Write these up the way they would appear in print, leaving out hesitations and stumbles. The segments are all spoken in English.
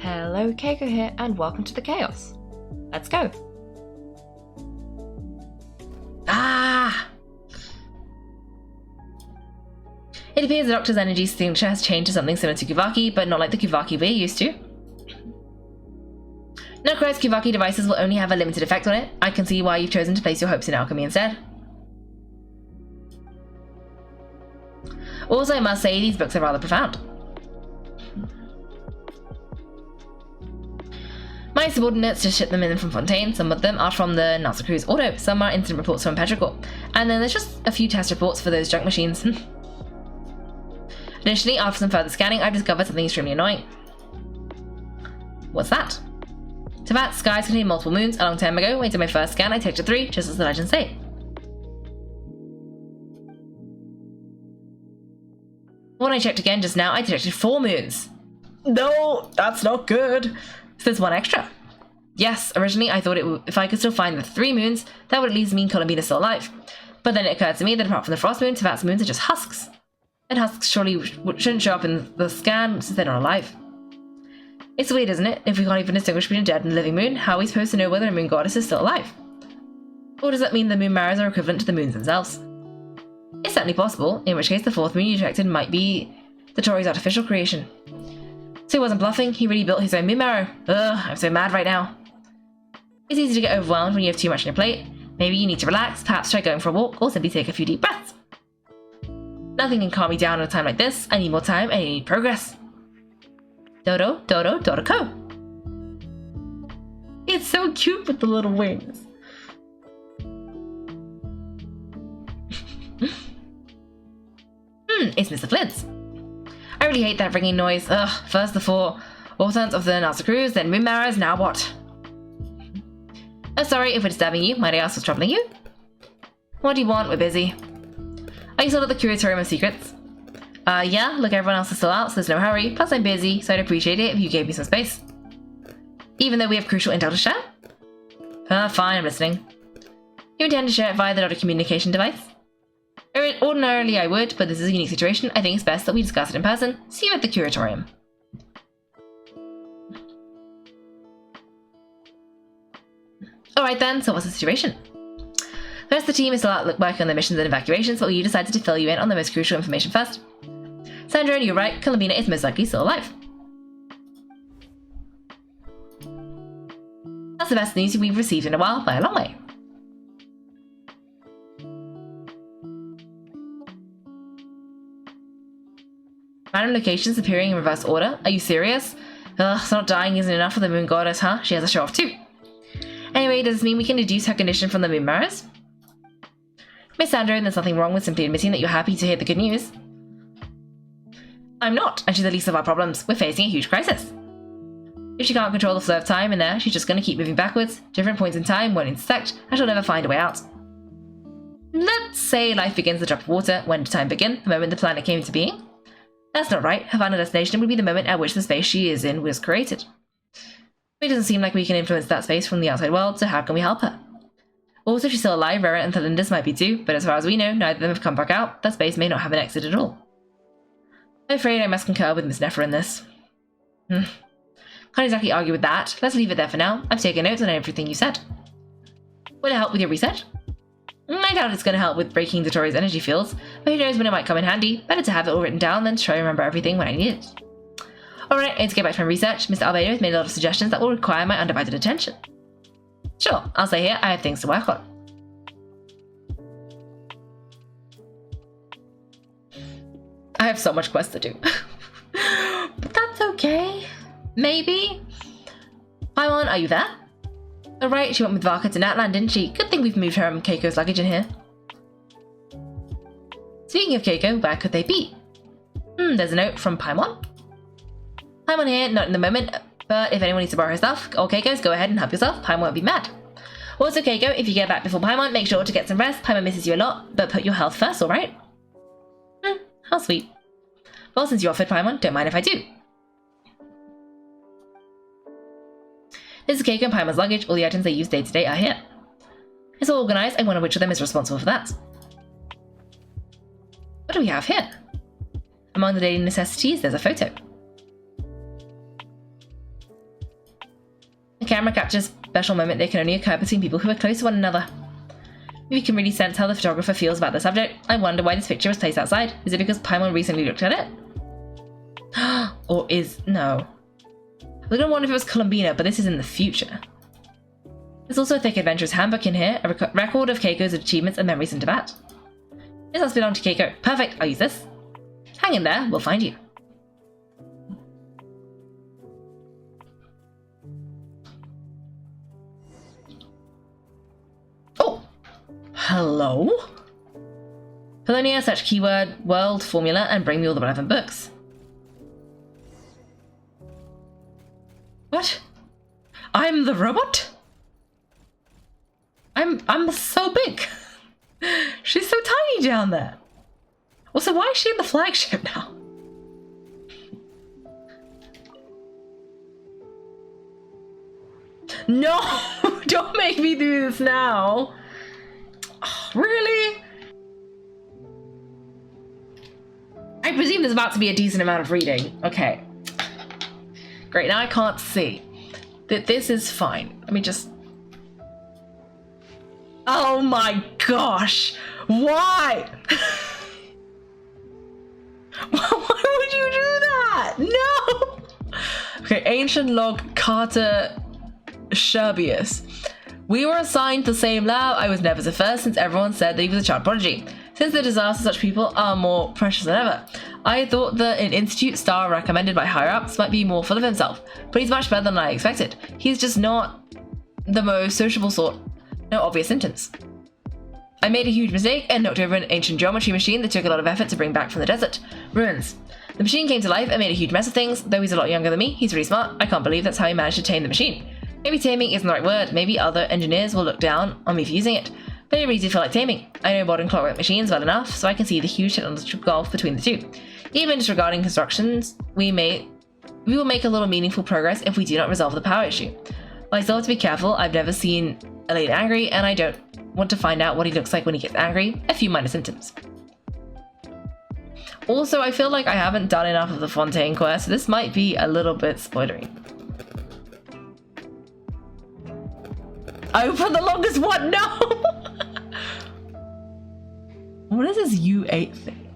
Hello, Kaiko here, and welcome to the chaos. Let's go. It appears the Doctor's energy signature has changed to something similar to Kuvaki, but not like the Kuvaki we're used to. No, Christ, Kuvaki devices will only have a limited effect on it. I can see why you've chosen to place your hopes in alchemy instead. Also, I must say, these books are rather profound. My subordinates just shipped them in from Fontaine. Some of them are from the NASA Crew's Auto, some are incident reports from Petrichor, and then there's just a few test reports for those junk machines. Additionally, after some further scanning, I've discovered something extremely annoying. What's that? Tavat's skies contain multiple moons. A long time ago, when I did my first scan, I detected 3, just as the legends say. When I checked again just now, I detected 4 moons. No, that's not good. So there's 1 extra. Yes, originally I thought if I could still find the 3 moons, that would at least mean Columbine is still alive. But then it occurred to me that apart from the frost moon, Tavat's moons are just husks. And husks surely shouldn't show up in the scan since they're not alive. It's weird, isn't it? If we can't even distinguish between a dead and a living moon, how are we supposed to know whether a moon goddess is still alive? Or does that mean the moon mirrors are equivalent to the moons themselves? It's certainly possible, in which case the 4th moon you detected might be the Tory's artificial creation. So he wasn't bluffing, he really built his own moon mirror. Ugh, I'm so mad right now. It's easy to get overwhelmed when you have too much on your plate. Maybe you need to relax, perhaps try going for a walk, or simply take a few deep breaths. Nothing can calm me down at a time like this. I need more time, I need progress. Dodo, Dodo, Dodoko. It's so cute with the little wings. It's Mr. Flint's. I really hate that ringing noise. Ugh, first the 4 Orthons of the NASA Cruise, then moon mirrors, now what? Oh, sorry if we're disturbing you. Might I ask what's troubling you? What do you want? We're busy. Are you still at the Curatorium of Secrets? Yeah, look, everyone else is still out, so there's no hurry. Plus, I'm busy, so I'd appreciate it if you gave me some space. Even though we have crucial intel to share? Fine, I'm listening. You intend to share it via the data communication device? Ordinarily I would, but this is a unique situation. I think it's best that we discuss it in person. See you at the Curatorium. Alright then, so what's the situation? The rest of the team is still out working on their missions and evacuations, but we decided to fill you in on the most crucial information first. Sandrone, you're right, Columbina is most likely still alive. That's the best news we've received in a while, by a long way. Random locations appearing in reverse order? Are you serious? Ugh, so not dying isn't enough for the moon goddess, huh? She has a show off too. Anyway, does this mean we can deduce her condition from the moon mirrors? Miss Sandrone, there's nothing wrong with simply admitting that you're happy to hear the good news. I'm not, and she's the least of our problems. We're facing a huge crisis. If she can't control the flow of time in there, she's just going to keep moving backwards. Different points in time won't intersect, and she'll never find a way out. Let's say life begins the drop of water. When did time begin? The moment the planet came into being? That's not right. Her final destination would be the moment at which the space she is in was created. It doesn't seem like we can influence that space from the outside world, so how can we help her? Also, if she's still alive, Rara and Thalindus might be too, but as far as we know, neither of them have come back out. That space may not have an exit at all. I'm afraid I must concur with Miss Nefer in this. Can't exactly argue with that. Let's leave it there for now. I've taken notes on everything you said. Will it help with your research? I doubt it's going to help with breaking the Tory's energy fields, but who knows when it might come in handy. Better to have it all written down than to try to remember everything when I need it. Alright, I need to get back to my research. Mr. Albedo has made a lot of suggestions that will require my undivided attention. Sure, I'll stay here. I have things to work on. I have so much quest to do. But that's okay. Maybe. Paimon, are you there? Alright, she went with Varka to Natlan, didn't she? Good thing we've moved her and Keiko's luggage in here. Speaking of Kaiko, where could they be? There's a note from Paimon. Paimon here, not in the moment, but if anyone needs to borrow her stuff, or Keiko's, go ahead and help yourself. Paimon won't be mad. Also, Kaiko, if you get back before Paimon, make sure to get some rest. Paimon misses you a lot, but put your health first, alright? How sweet. Well, since you offered Paimon, don't mind if I do. This is Kaiko and Paimon's luggage. All the items they use day to day are here. It's all organised. I wonder which of them is responsible for that. What do we have here? Among the daily necessities, there's a photo. camera captures a special moment that can only occur between people who are close to one another. You can really sense how the photographer feels about the subject. I wonder why this picture was placed outside. Is it because Paimon recently looked at it? Or no. I was gonna wonder if it was Columbina, but this is in the future. There's also a thick adventurer's handbook in here, a record of Keiko's achievements and memories in Tibet. This must belong to Kaiko. Perfect, I'll use this. Hang in there, we'll find you. Oh! Hello? Pulonia, search keyword, world, formula, and bring me all the relevant books. What? I'm the robot? I'm so big. She's so tiny down there. Also, why is she in the flagship now? No! Don't make me do this now. Oh, really? I presume there's about to be a decent amount of reading. Okay. Great, now I can't see. This is fine. Let me just... Oh my gosh! Why? Why would you do that? No! Okay, ancient log Carter Sherbius. We were assigned the same lab. I was never the first since everyone said that he was a child prodigy. Since the disaster, such people are more precious than ever. I thought that an institute star recommended by higher-ups might be more full of himself, but he's much better than I expected. He's just not the most sociable sort. No obvious symptoms. I made a huge mistake and knocked over an ancient geometry machine that took a lot of effort to bring back from the desert. Ruins. The machine came to life and made a huge mess of things. Though he's a lot younger than me, he's really smart. I can't believe that's how he managed to tame the machine. Maybe taming isn't the right word. Maybe other engineers will look down on me for using it. But it really did feel like taming. I know modern clockwork machines well enough, so I can see the huge technological gulf between the two. Even disregarding constructions, we will make a little meaningful progress if we do not resolve the power issue. While I still have to be careful, I've never seen Elaine angry, and I don't want to find out what he looks like when he gets angry. A few minor symptoms. Also, I feel like I haven't done enough of the Fontaine quest, so this might be a little bit spoilery. Oh, for the longest one, no! What is this U8 thing?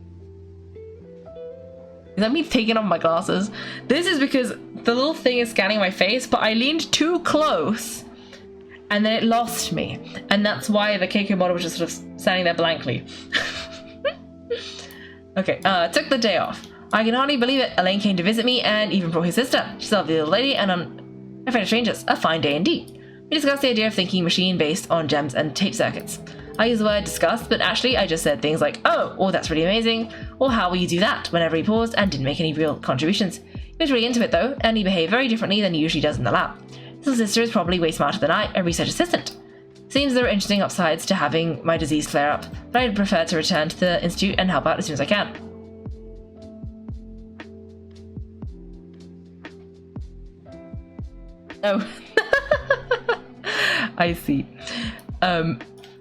Is that me taking off my glasses? This is because the little thing is scanning my face, but I leaned too close and then it lost me. And that's why the Kaiko model was just sort of standing there blankly. Okay, took the day off. I can hardly believe it. Elaine came to visit me and even brought his sister. She's a lovely little lady and a friend of strangers. A fine day indeed. We discussed the idea of thinking machine based on gems and tape circuits. I use the word discussed, but actually I just said things like, oh, or that's really amazing, or how will you do that, whenever he paused and didn't make any real contributions. He was really into it though, and he behaved very differently than he usually does in the lab. His little sister is probably way smarter than I, a research assistant. Seems there are interesting upsides to having my disease flare up, but I'd prefer to return to the institute and help out as soon as I can. Oh. I see.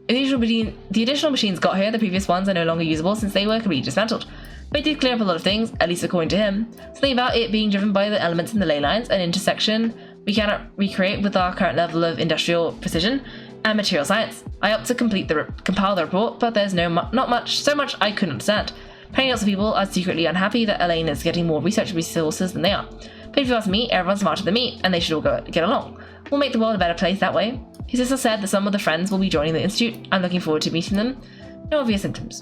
The additional machines got here, the previous ones are no longer usable since they were completely dismantled. But it did clear up a lot of things, at least according to him. Something about it being driven by the elements in the ley lines, an intersection we cannot recreate with our current level of industrial precision and material science. I helped to compile the report, but there's so much I couldn't understand. Apparently lots of people are secretly unhappy that Elaine is getting more research resources than they are. But if you ask me, everyone's smarter than me, and they should all get along. We'll make the world a better place that way. His sister said that some of the friends will be joining the institute. I'm looking forward to meeting them. No obvious symptoms.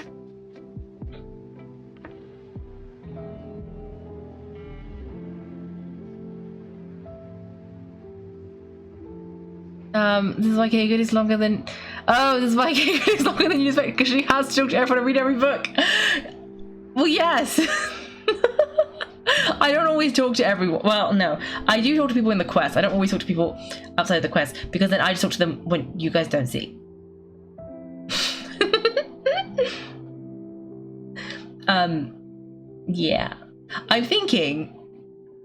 This is why Kaiko is longer than... Oh, this is why Kaiko is longer than you expect, because she has to talk to everyone and read every book. Well, yes. I don't always talk to everyone. Well, no. I do talk to people in the quest. I don't always talk to people outside the quest, because then I just talk to them when you guys don't see. Yeah. I'm thinking...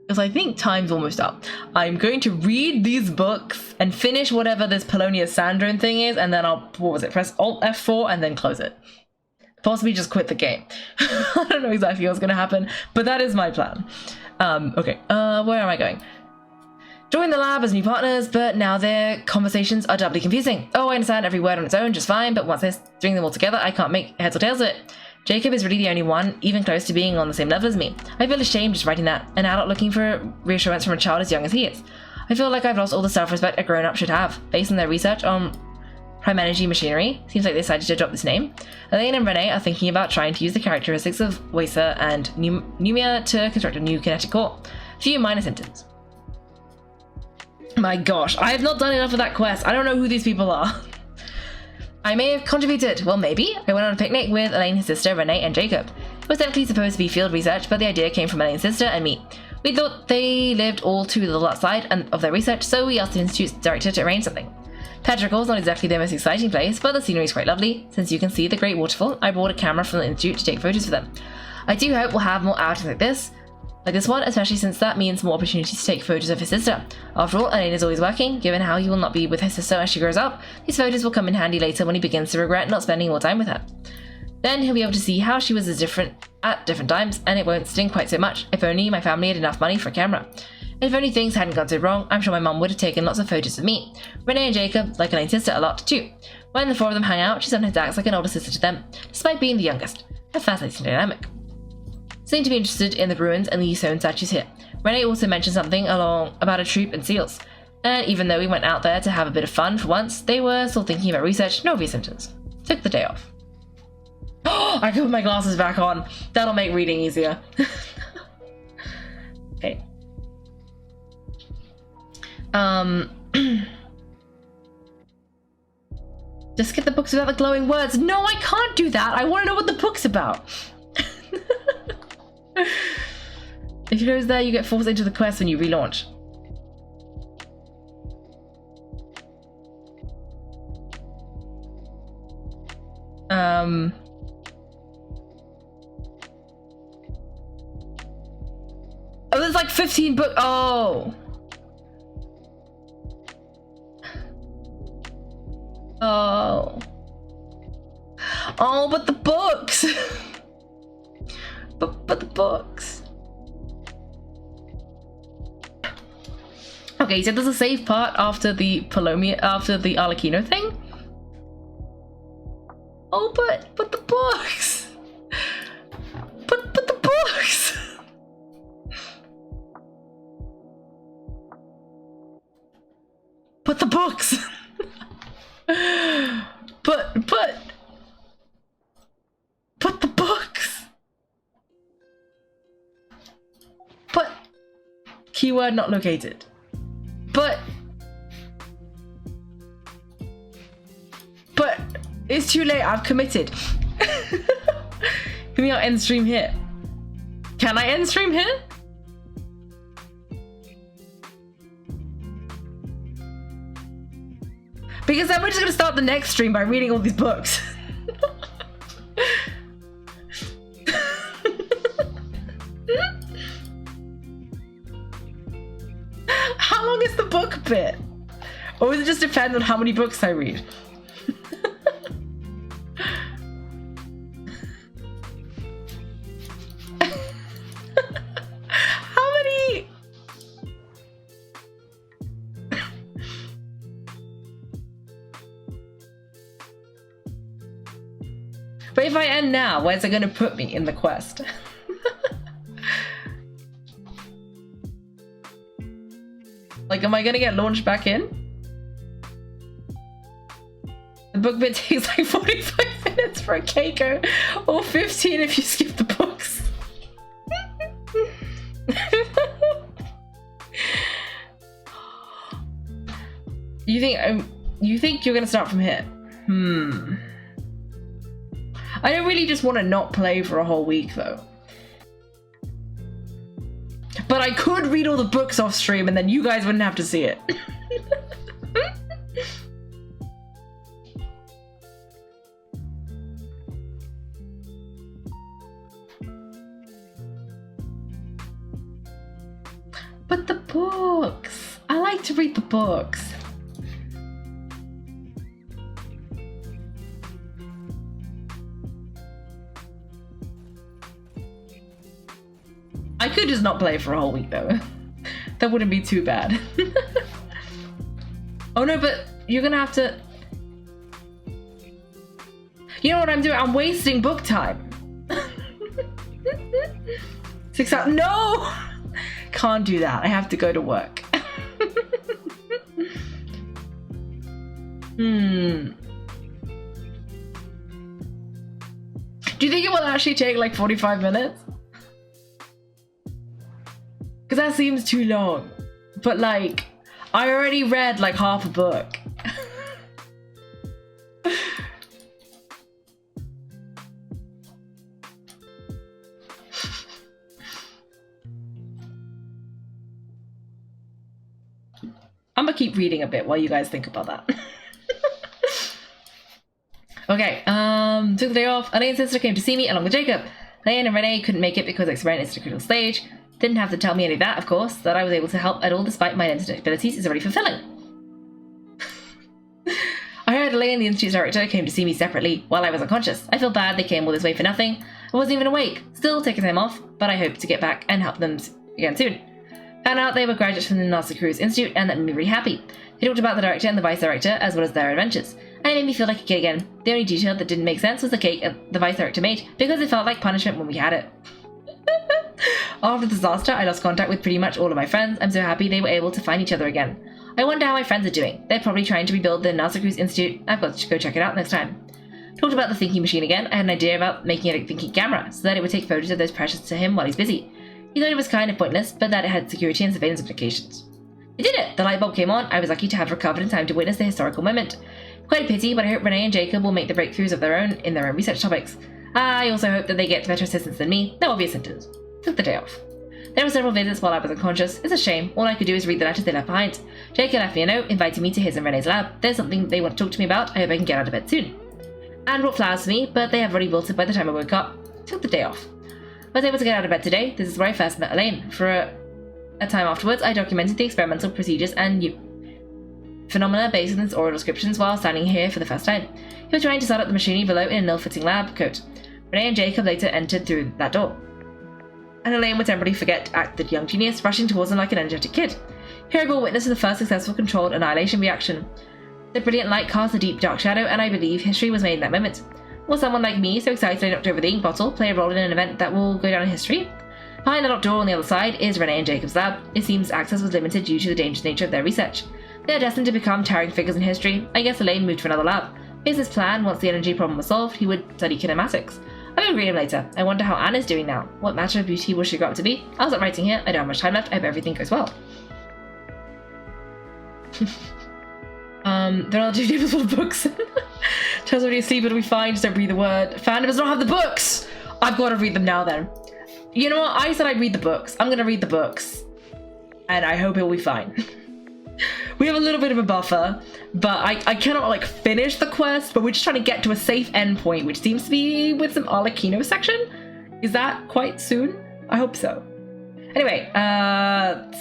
because I think time's almost up. I'm going to read these books and finish whatever this Pulonia Sandrone thing is, and then I'll, what was it, press Alt F4 and then close it. Possibly just quit the game. I don't know exactly what's going to happen, but that is my plan. Okay, where am I going? join the lab as new partners, but now their conversations are doubly confusing. Oh, I understand every word on its own just fine, but once I string them all together, I can't make heads or tails of it. Jacob is really the only one, even close to being on the same level as me. I feel ashamed just writing that, an adult looking for reassurance from a child as young as he is. I feel like I've lost all the self-respect a grown-up should have. Based on their research on prime energy machinery, seems like they decided to adopt this name. Elaine and Renee are thinking about trying to use the characteristics of Wacer and Numia to construct a new kinetic core. Few minor symptoms. My gosh, I have not done enough of that quest. I don't know who these people are. I may have contributed. Well, maybe. I went on a picnic with Elaine, his sister, Renee, and Jacob. It was technically supposed to be field research, but the idea came from Elaine's sister and me. We thought they lived all too little outside of their research, so we asked the institute's director to arrange something. Petricle's not exactly the most exciting place, but the scenery is quite lovely. Since you can see the Great Waterfall, I brought a camera from the institute to take photos for them. I do hope we'll have more outings like this one, especially since that means more opportunities to take photos of his sister. After all, Elaine is always working. Given how he will not be with his sister as she grows up, these photos will come in handy later when he begins to regret not spending more time with her. Then he'll be able to see how she was at different times, and it won't sting quite so much. If only my family had enough money for a camera. And if only things hadn't gone so wrong, I'm sure my mum would have taken lots of photos of me. Renee and Jacob like Elaine's sister a lot too. When the four of them hang out, she sometimes acts like an older sister to them, despite being the youngest. A fascinating dynamic. Seem to be interested in the ruins and the stone statues here. Renee also mentioned something about a troop and seals. And even though we went out there to have a bit of fun for once, they were still thinking about research, no obvious symptoms. Took the day off. Oh, I can put my glasses back on. That'll make reading easier. Okay. Just get the books without the glowing words. No, I can't do that. I want to know what the book's about. If you close there, you get forced into the quest when you relaunch. Oh, there's like 15 books. Oh. Oh. Oh, but the books. but the books. Okay, so there's a save part after the Arlecchino thing. Oh, but the books. But the books. But the books. but the books. But keyword not located. But it's too late. I've committed. Can we not end stream here? Can I end stream here? Because then we're just gonna start the next stream by reading all these books. How long is the book bit? Or does it just depend on how many books I read? How many? But if I end now, where's it going to put me in the quest? Like, am I going to get launched back in? The book bit takes like 45 minutes for a Kaiko, or 15 if you skip the books. You think you're going to start from here? I don't really just want to not play for a whole week though. But I could read all the books off stream and then you guys wouldn't have to see it. But the books! I like to read the books. I could just not play for a whole week though. That wouldn't be too bad. Oh no, but you're gonna have to... You know what I'm doing? I'm wasting book time. 6 hours. No! Can't do that. I have to go to work. Do you think it will actually take like 45 minutes? Because that seems too long. But like, I already read like half a book. I'm gonna keep reading a bit while you guys think about that. Okay, took the day off. Elaine's sister came to see me along with Jacob. Elaine and Renee couldn't make it because experience is a critical stage. Didn't have to tell me any of that, of course. That I was able to help at all despite my limited abilities is already fulfilling. I heard Elaine, the Institute's director, came to see me separately while I was unconscious. I feel bad they came all this way for nothing. I wasn't even awake. Still taking time off, but I hope to get back and help them again soon. Found out they were graduates from the NASA Cruise Institute, and that made me really happy. They talked about the director and the vice director, as well as their adventures, and it made me feel like a kid again. The only detail that didn't make sense was the cake the vice director made, because it felt like punishment when we had it. After the disaster, I lost contact with pretty much all of my friends. I'm so happy they were able to find each other again. I wonder how my friends are doing. They're probably trying to rebuild the NASA Cruise Institute. I've got to go check it out next time. Talked about the thinking machine again. I had an idea about making it a thinking camera, so that it would take photos of those precious to him while he's busy. He thought it was kind of pointless, but that it had security and surveillance implications. I did it! The light bulb came on. I was lucky to have recovered in time to witness the historical moment. Quite a pity, but I hope Renee and Jacob will make the breakthroughs of their own in their own research topics. I also hope that they get better assistance than me. No obvious symptoms. Took the day off. There were several visits while I was unconscious. It's a shame. All I could do is read the letters they left behind. Jacob left me a note inviting me to his and Renee's lab. There's something they want to talk to me about. I hope I can get out of bed soon. Anne brought flowers for me, but they have already wilted by the time I woke up. Took the day off. I was able to get out of bed today. This is where I first met Elaine. For a time afterwards, I documented the experimental procedures and phenomena based on his oral descriptions while standing here for the first time. He was trying to start up the machinery below in an ill-fitting lab coat. Renee and Jacob later entered through that door. And Elaine would temporarily forget to act the young genius, rushing towards him like an energetic kid. Here I bore witness to the first successful controlled annihilation reaction. The brilliant light cast a deep dark shadow, and I believe history was made in that moment. Will someone like me, so excited I knocked over the ink bottle, play a role in an event that will go down in history? Behind the locked door on the other side is Renee and Jacob's lab. It seems access was limited due to the dangerous nature of their research. They are destined to become towering figures in history. I guess Elaine moved to another lab. Here's his plan: once the energy problem was solved, he would study kinematics. I will read him later. I wonder how Anna's doing now. What matter of beauty will she grow up to be? I'll stop writing here. I don't have much time left. I hope everything goes well. There are 2 tables full of books. Tells me to sleep, it'll be fine. Just don't breathe a word. Fandom does not have the books! I've got to read them now then. You know what? I said I'd read the books. I'm going to read the books. And I hope it will be fine. We have a little bit of a buffer, but I cannot like finish the quest, but we're just trying to get to a safe endpoint, which seems to be with some Arlecchino section. Is that quite soon? I hope so. Anyway,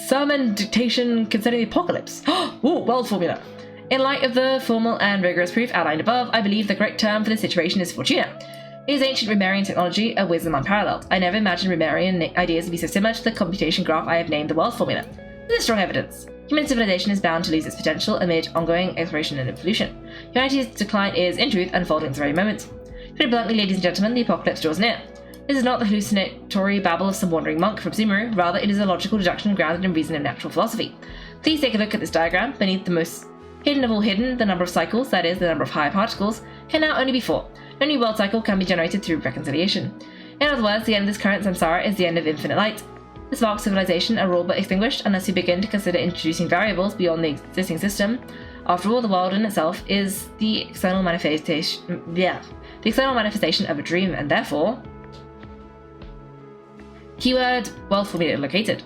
sermon dictation concerning the apocalypse. Ooh, world formula. In light of the formal and rigorous proof outlined above, I believe the correct term for this situation is Fortuna. It is ancient Remarian technology, a wisdom unparalleled. I never imagined Remarian ideas to be so similar to the computation graph I have named the world formula. This is strong evidence. Human civilization is bound to lose its potential amid ongoing exploration and evolution. Humanity's decline is, in truth, unfolding at this very moment. To put it bluntly, ladies and gentlemen, the apocalypse draws near. This is not the hallucinatory babble of some wandering monk from Sumeru, rather it is a logical deduction grounded in reason and natural philosophy. Please take a look at this diagram. Beneath the most hidden of all hidden, the number of cycles, that is, the number of higher particles, can now only be 4. No new world cycle can be generated through reconciliation. In other words, the end of this current samsara is the end of infinite light. The sparks of civilization are all but extinguished unless you begin to consider introducing variables beyond the existing system. After all, the world in itself is the external manifestation of a dream, and therefore... Keyword world formula located.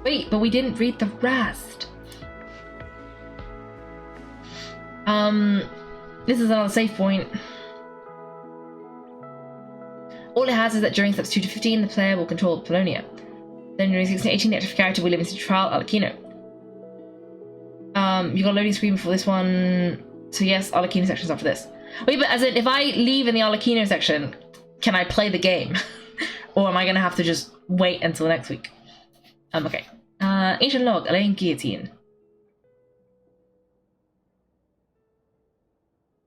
Wait, but we didn't read the rest. This is another save point. All it has is that during steps 2 to 15, the player will control Pulonia. Then during 16 to 18, the active character will live into trial Arlecchino. You got a loading screen before this one. So yes, Arlecchino section is after this. Wait, but as in, if I leave in the Arlecchino section, can I play the game? Or am I going to have to just wait until next week. Okay. Ancient log, Elaine guillotine.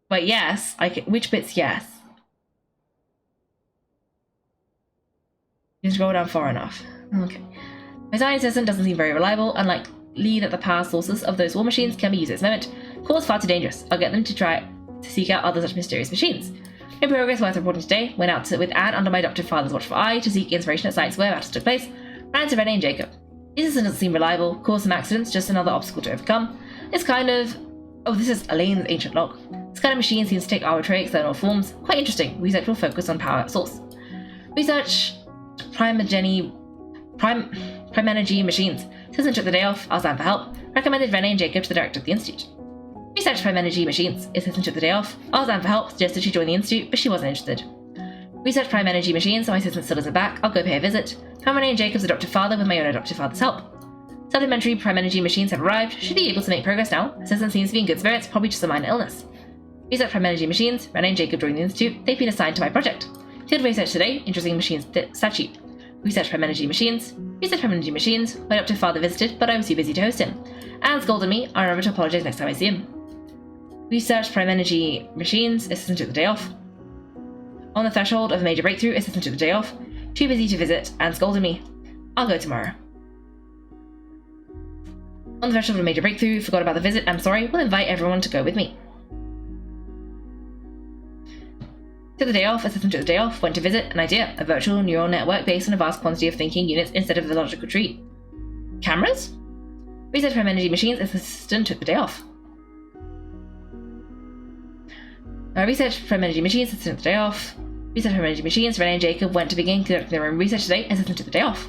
But yes, which bits yes? You scroll down far enough. Okay. My science system doesn't seem very reliable, unlikely that the power sources of those war machines can be used at this moment. Cause far too dangerous. I'll get them to try to seek out other such mysterious machines. No progress worth reporting today. Went out with Anne under my adoptive father's watchful eye to seek inspiration at sites where battles took place. Ran into Renee and Jacob. This system doesn't seem reliable. Caused some accidents, just another obstacle to overcome. It's kind of... Oh, this is Elaine's ancient log. This kind of machine seems to take arbitrary external forms. Quite interesting. Research will focus on power source. Research Prime-energy machines. Assistant took the day off. Asked Anne for help. Recommended Renee and Jacob to the director of the institute. Research Prime-energy machines. Assistant took the day off. Asked Anne for help. Suggested she join the institute, but she wasn't interested. Research Prime-energy machines. My assistant still isn't back. I'll go pay a visit. Found Renee and Jacob's adoptive father with my own adoptive father's help. Supplementary Prime-energy machines have arrived. Should be able to make progress now. Assistant seems to be in good spirits. Probably just a minor illness. Research Prime-energy machines. Renee and Jacob joined the institute. They've been assigned to my project. Field research today. Interesting machines statue. Research Prime-energy machines. Research Prime-energy machines. My adoptive father visited, but I was too busy to host him. Anne's scolded me. I'll remember to apologize next time I see him. Research Prime-energy machines. Assistant took the day off. On the threshold of a major breakthrough. Assistant took the day off. Too busy to visit. Anne scolded me. I'll go tomorrow. On the threshold of a major breakthrough. Forgot about the visit. I'm sorry. We'll invite everyone to go with me. Took the day off, assistant took the day off, went to visit, an idea, a virtual neural network based on a vast quantity of thinking units instead of the logical tree. Cameras? Research Prime-energy machines, assistant took the day off. Research Prime-energy machines, assistant took the day off. Research Prime-energy machines, Renee and Jacob went to begin conducting their own research today, assistant took the day off.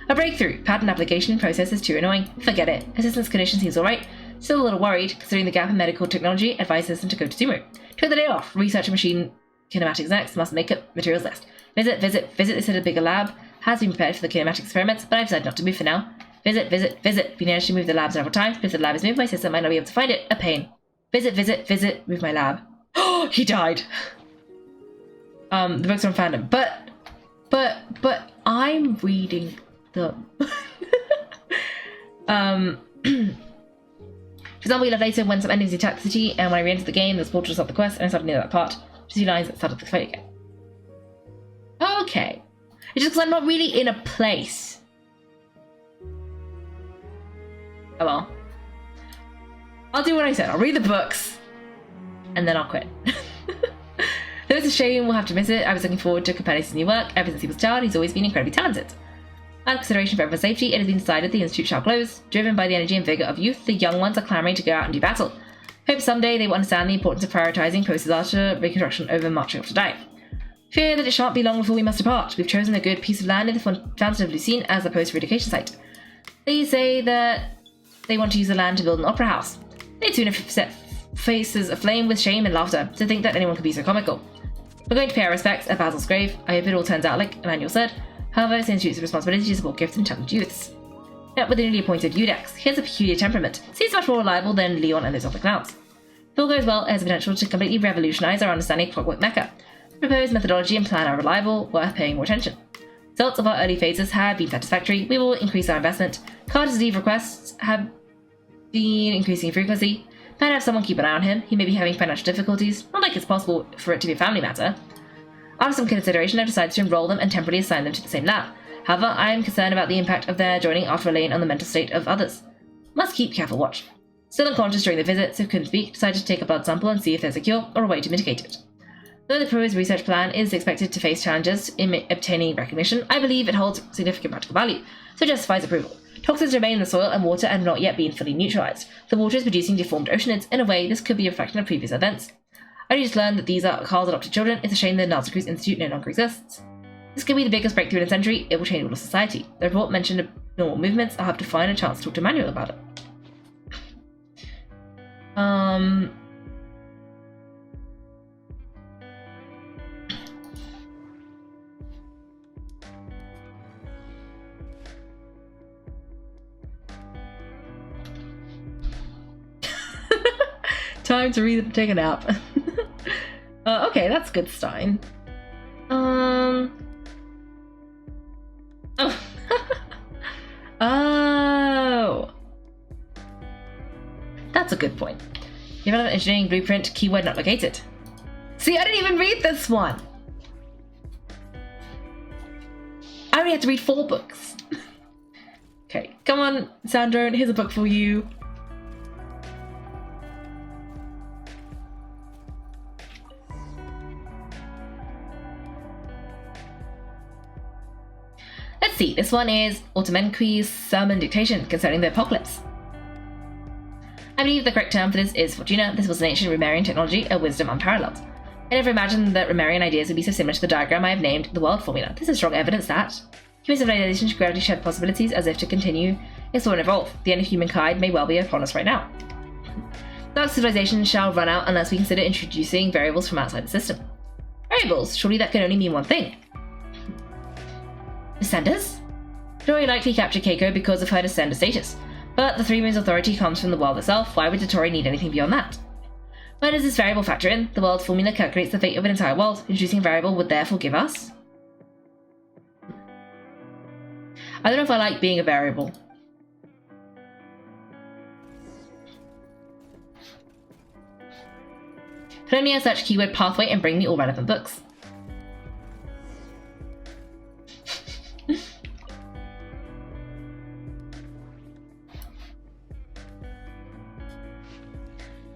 A breakthrough, patent application process is too annoying. Forget it. Assistant's condition seems alright. Still a little worried, considering the gap in medical technology, advised assistant to go to Sumo. Took the day off, research machine kinematics next, must make up materials list. Visit this at a bigger lab. Has been prepared for the kinematics experiments, but I've decided not to move for now. Visit. We managed to move the lab several times, but if the lab is moved, my system might not be able to find it. A pain. Visit, move my lab. Oh, he died! The books are on fandom. But I'm reading them. For example, we left later when some enemies attacked the city, and when I re-entered the game, there was portal to stop the quest, and I started near that part. Just a few lines that started the fight again. Okay. It's just because I'm not really in a place. Oh well. I'll do what I said. I'll read the books, and then I'll quit. Though it's a shame we'll have to miss it, I was looking forward to Copernicus' new work. Ever since he was a child, he's always been incredibly talented. Out of consideration for everyone's safety, it has been decided the institute shall close. Driven by the energy and vigour of youth, the young ones are clamouring to go out and do battle. Hope someday they will understand the importance of prioritising post-disaster reconstruction over marching off to die. Fear that it shan't be long before we must depart. We've chosen a good piece of land in the fountain of Lucine as a post-relocation site. They say that they want to use the land to build an opera house. They'd sooner set faces aflame with shame and laughter to think that anyone could be so comical. We're going to pay our respects at Basil's grave. I hope it all turns out like Emmanuel said. However, it's the institute's responsibility to support gifted and talented youths. Met with the newly appointed Udex. He has a peculiar temperament. Seems much more reliable than Leon and those other clowns. If all goes well, it has the potential to completely revolutionise our understanding of Clockwork Mecha. The proposed methodology and plan are reliable, worth paying more attention. Results of our early phases have been satisfactory. We will increase our investment. Carter's leave requests have been increasing in frequency. Might have someone keep an eye on him. He may be having financial difficulties. Not like it's possible for it to be a family matter. After some consideration, I've decided to enroll them and temporarily assign them to the same lab. However, I am concerned about the impact of their joining after relying on the mental state of others. Must keep careful watch. Still unconscious during the visit, so couldn't speak, decided to take a blood sample and see if there's a cure or a way to mitigate it. Though the proposed research plan is expected to face challenges in obtaining recognition, I believe it holds significant practical value, so justifies approval. Toxins remain in the soil and water and have not yet been fully neutralized. The water is producing deformed oceanids. In a way, this could be a reflection of previous events. I just learned that these are Carl's adopted children. It's a shame the Nazi Cruz Institute no longer exists. This could be the biggest breakthrough in a century. It will change all of society. The report mentioned normal movements. I'll have to find a chance to talk to Manuel about it. Time to take a nap. Okay, that's good, Stein. Oh. Oh! That's a good point. Development engineering blueprint, keyword not located. See, I didn't even read this one! I only had to read 4 books. Okay, come on, Sandrone, here's a book for you. Let's see, this one is Automenqui's Sermon Dictation concerning the apocalypse. I believe the correct term for this is Fortuna. This was an ancient Romarian technology, a wisdom unparalleled. I never imagined that Romarian ideas would be so similar to the diagram I have named the world formula. This is strong evidence that human civilization should gradually shed possibilities as if to continue explore and evolve. The end of humankind may well be upon us right now. Dark civilization shall run out unless we consider introducing variables from outside the system. Variables? Surely that can only mean one thing. Descenders? Dotori likely captured Kaiko because of her descender status, but the Three Moons Authority comes from the world itself. Why would Dotori need anything beyond that? Where does this variable factor in? The world formula calculates the fate of an entire world. Introducing a variable would therefore give us? I don't know if I like being a variable. Pulonia search keyword pathway and bring me all relevant books.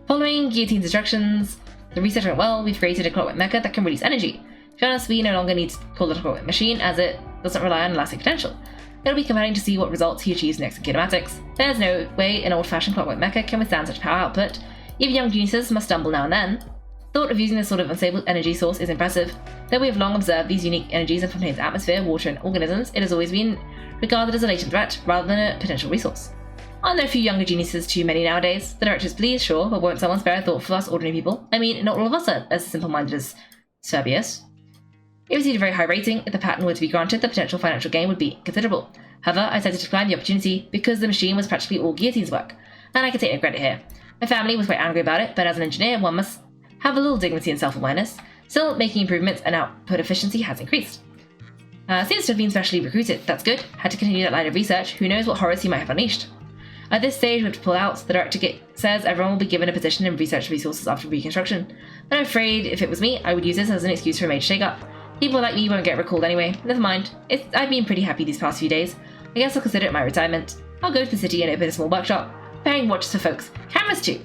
Following Guillotine's instructions, the research went well. We've created a clockwork mecha that can release energy. To be honest, we no longer need to call it a clockwork machine as it doesn't rely on elastic potential. It'll be compelling to see what results he achieves next in kinematics. There's no way an old-fashioned clockwork mecha can withstand such power output. Even young geniuses must stumble now and then. The thought of using this sort of unstable energy source is impressive. Though we have long observed these unique energies in Fontaine's atmosphere, water, and organisms, it has always been regarded as a latent threat rather than a potential resource. Aren't there a few younger geniuses too many nowadays? The director's pleased, sure, but won't someone spare a thought for us ordinary people? I mean, not all of us are as simple-minded as Serbius. It received a very high rating. If the patent were to be granted, the potential financial gain would be considerable. However, I decided to decline the opportunity because the machine was practically all Guillotine's work, and I can take no credit here. My family was quite angry about it, but as an engineer, one must have a little dignity and self-awareness. Still, making improvements and output efficiency has increased. Seems to have been specially recruited. That's good. Had to continue that line of research. Who knows what horrors he might have unleashed. At this stage, we have to pull out. The director says everyone will be given a position in research resources after reconstruction. But I'm afraid if it was me, I would use this as an excuse for a major shake-up. People like me won't get recalled anyway. Never mind. I've been pretty happy these past few days. I guess I'll consider it my retirement. I'll go to the city and open a small workshop. Preparing watches for folks. Cameras too.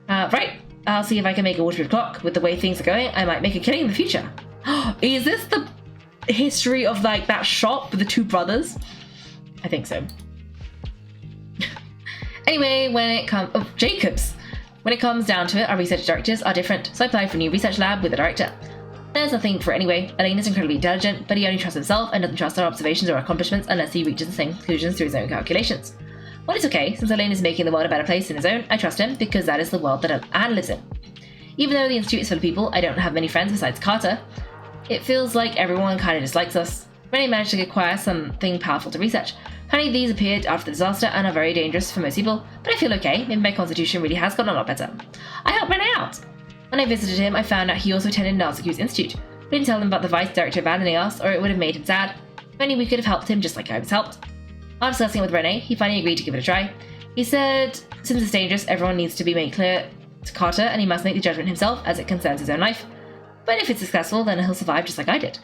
Right. I'll see if I can make a waterproof clock. With the way things are going, I might make a killing in the future. Is this the history of like that shop with the 2 brothers? I think so. Anyway, Jacobs. When it comes down to it, our research directors are different, so I applied for a new research lab with the director. There's nothing for it anyway. Elaine is incredibly intelligent, but he only trusts himself and doesn't trust our observations or accomplishments unless he reaches the same conclusions through his own calculations. Well, it's okay. Since Elaine is making the world a better place than his own, I trust him because that is the world that Anne lives in. Even though the Institute is full of people, I don't have many friends besides Carter. It feels like everyone kind of dislikes us. Renee managed to acquire something powerful to research. Apparently these appeared after the disaster and are very dangerous for most people, but I feel okay. Maybe my constitution really has gotten a lot better. I helped Renee out. When I visited him, I found out he also attended Natsuku's Institute. We didn't tell him about the vice director abandoning us, or it would have made him sad. If only we could have helped him just like I was helped. After discussing it with Renee, he finally agreed to give it a try. He said, since it's dangerous, everyone needs to be made clear to Carter, and he must make the judgment himself as it concerns his own life. But if it's successful, then he'll survive just like I did.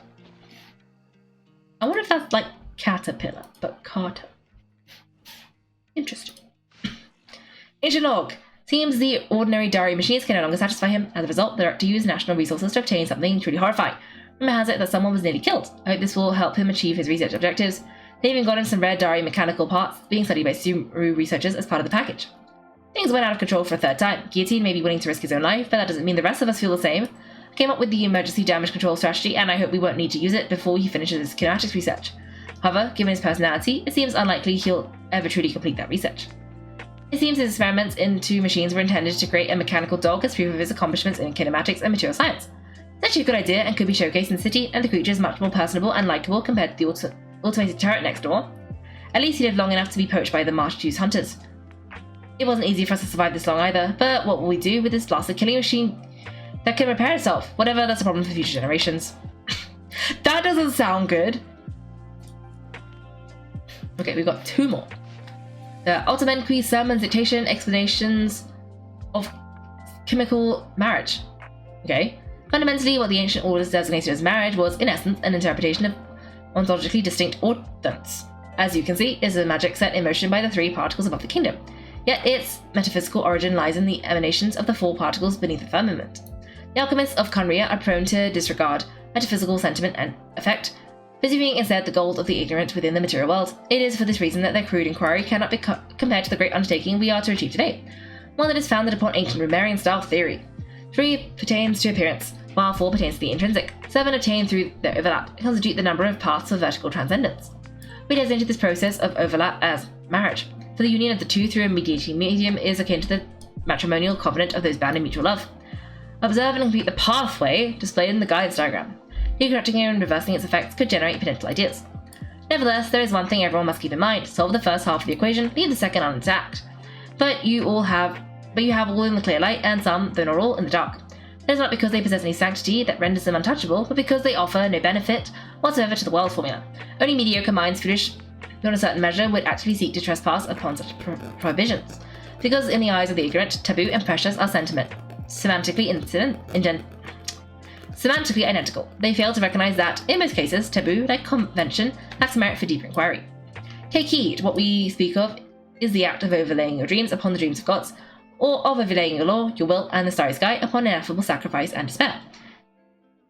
I wonder if that's like Caterpillar, but Carter. Interesting. Ancient log. Seems the ordinary diary machines can no longer satisfy him. As a result, the director used national resources to obtain something truly horrifying. Rumor has it that someone was nearly killed. I hope this will help him achieve his research objectives. They even got him some rare diary mechanical parts being studied by Subaru researchers as part of the package. Things went out of control for a 3rd time. Guillotine may be willing to risk his own life, but that doesn't mean the rest of us feel the same. I came up with the emergency damage control strategy, and I hope we won't need to use it before he finishes his kinematics research. However, given his personality, it seems unlikely he'll ever truly complete that research. It seems his experiments into machines were intended to create a mechanical dog as proof of his accomplishments in kinematics and material science. It's actually a good idea and could be showcased in the city, and the creature is much more personable and likable compared to the automated turret next door. At least he lived long enough to be poached by the March-Juice hunters. It wasn't easy for us to survive this long either, but what will we do with this blasted killing machine that can repair itself? Whatever, that's a problem for future generations. That doesn't sound good. Okay, we've got 2 more. Ultimenqui sermons, dictation, explanations of chemical marriage. Okay. Fundamentally, what the ancient orders designated as marriage was, in essence, an interpretation of ontologically distinct ordinance. As you can see, is a magic set in motion by the 3 particles above the kingdom. Yet its metaphysical origin lies in the emanations of the 4 particles beneath the firmament. The alchemists of Conria are prone to disregard metaphysical sentiment and effect, perceiving instead the gold of the ignorant within the material world. It is for this reason that their crude inquiry cannot be compared to the great undertaking we are to achieve today, one that is founded upon ancient Romarian-style theory. 3 pertains to appearance, while 4 pertains to the intrinsic. 7 obtained through their overlap and constitute the number of paths of vertical transcendence. We designate this process of overlap as marriage, for the union of the 2 through a mediating medium is akin to the matrimonial covenant of those bound in mutual love. Observe and complete the pathway displayed in the guidance diagram. Deconstructing and reversing its effects could generate potential ideas. Nevertheless, there is one thing everyone must keep in mind: solve the first half of the equation, leave the second unintact. But you have all in the clear light, and some, though not all, in the dark. That is not because they possess any sanctity that renders them untouchable, but because they offer no benefit whatsoever to the world formula. Only mediocre minds, foolish beyond a certain measure, would actively seek to trespass upon such prohibitions, because in the eyes of the ignorant, taboo and precious are semantically identical. They fail to recognize that, in most cases, taboo, like convention, lacks merit for deeper inquiry. Take heed, what we speak of is the act of overlaying your dreams upon the dreams of gods, or of overlaying your law, your will, and the starry sky upon ineffable sacrifice and despair.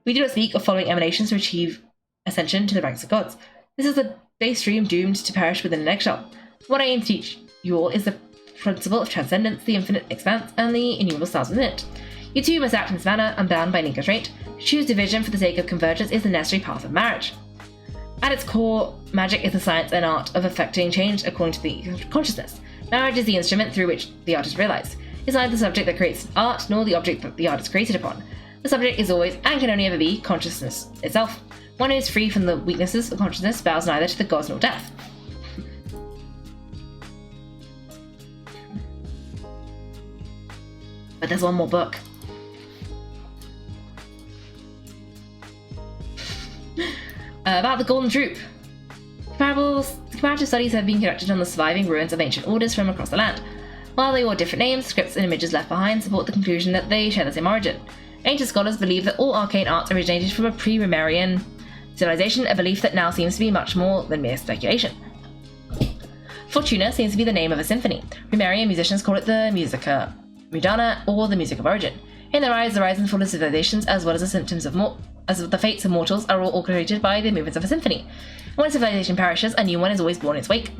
We do not speak of following emanations to achieve ascension to the ranks of gods. This is a base dream doomed to perish within an eggshell. What I aim to teach you all is the principle of transcendence, the infinite expanse, and the innumerable stars within it. You too must act in this manner, unbound by any constraint. To choose division for the sake of convergence is the necessary path of marriage. At its core, magic is the science and art of effecting change according to the consciousness. Marriage is the instrument through which the art is realized. It's neither the subject that creates art, nor the object that the art is created upon. The subject is always, and can only ever be, consciousness itself. One who is free from the weaknesses of consciousness bows neither to the gods nor death. But there's one more book. About the Golden Troop. Comparative studies have been conducted on the surviving ruins of ancient orders from across the land. While they wore different names, scripts and images left behind support the conclusion that they share the same origin. Ancient scholars believe that all arcane arts originated from a pre-Romarian civilization, a belief that now seems to be much more than mere speculation. Fortuna seems to be the name of a symphony. Romarian musicians call it the musica mundana, or the music of origin. In their eyes, the rise and fall of civilizations, as well as the fates of mortals, are all orchestrated by the movements of a symphony. When a civilization perishes, a new one is always born in its wake.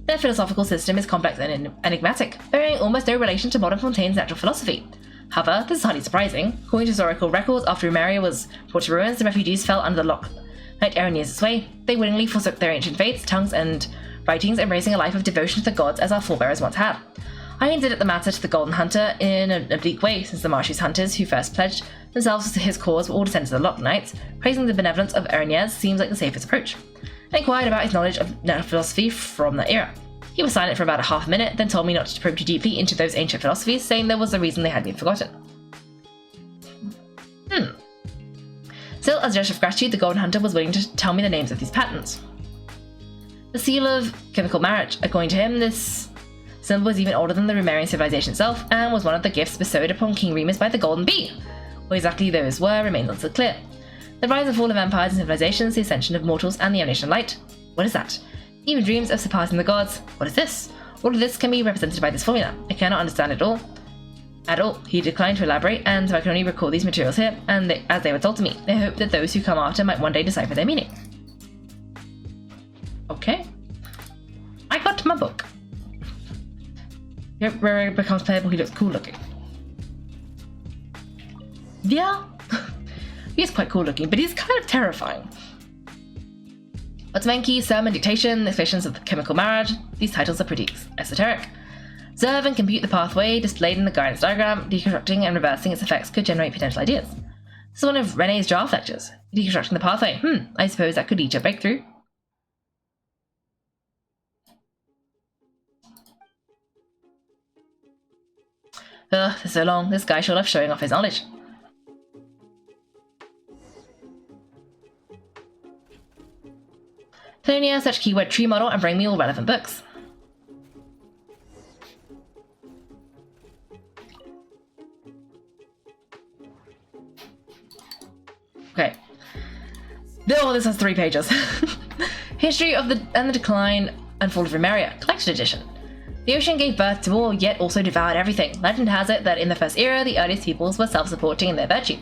Their philosophical system is complex and enigmatic, bearing almost no relation to modern Fontain's natural philosophy. However, this is hardly surprising. According to historical records, after Romaria was brought to ruins, the refugees fell under the Locknight Araneas' sway. They willingly forsook their ancient faiths, tongues, and writings, embracing a life of devotion to the gods as our forebears once had. I hinted at the matter to the Golden Hunter in an oblique way, since the Marshes hunters who first pledged themselves to his cause were all descendants of the Locknights. Praising the benevolence of Araneas seems like the safest approach. I inquired about his knowledge of natural philosophy from that era. He was silent for about a half minute, then told me not to probe too deeply into those ancient philosophies, saying there was a reason they had been forgotten. Still, as a gesture of gratitude, the Golden Hunter was willing to tell me the names of these patterns. The seal of chemical marriage. According to him, this symbol was even older than the Romarian civilization itself, and was one of the gifts bestowed upon King Remus by the Golden Bee. What exactly those were remains unclear. The rise and fall of empires and civilizations, the ascension of mortals, and the emanation of light. What is that? Even dreams of surpassing the gods. What is this? All of this can be represented by this formula. I cannot understand it all. At all. He declined to elaborate, and so I can only recall these materials here, and as they were told to me. I hope that those who come after might one day decipher their meaning. Okay. I got my book. Where it becomes playable, he looks cool looking. Yeah. He is quite cool looking, but he's kind of terrifying. Ottomanki, Sermon, Dictation, Explanations of the Chemical Marriage. These titles are pretty esoteric. Observe and compute the pathway displayed in the guidance diagram. Deconstructing and reversing its effects could generate potential ideas. This is one of Renee's draft lectures. Deconstructing the pathway. I suppose that could lead to a breakthrough. Ugh, for so long, this guy sure loves showing off his knowledge. Pulonia, search keyword tree model and bring me all relevant books. Okay. Oh, this has 3 pages. History of the Decline and Fall of Remeria, Collected Edition. The ocean gave birth to all, yet also devoured everything. Legend has it that in the first era, the earliest peoples were self-supporting in their virtue,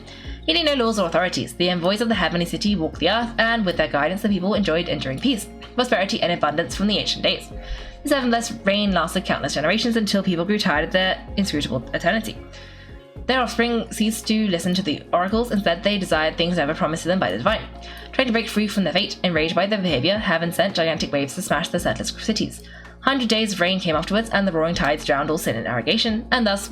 needing no laws or authorities. The envoys of the heavenly city walked the earth, and with their guidance, the people enjoyed enduring peace, prosperity, and abundance from the ancient days. This heavenless reign lasted countless generations until people grew tired of their inscrutable eternity. Their offspring ceased to listen to the oracles. Instead, they desired things never promised to them by the divine. Trying to break free from their fate, enraged by their behavior, heaven sent gigantic waves to smash the settlers' cities. 100 days of rain came afterwards, and the roaring tides drowned all sin and arrogation, and thus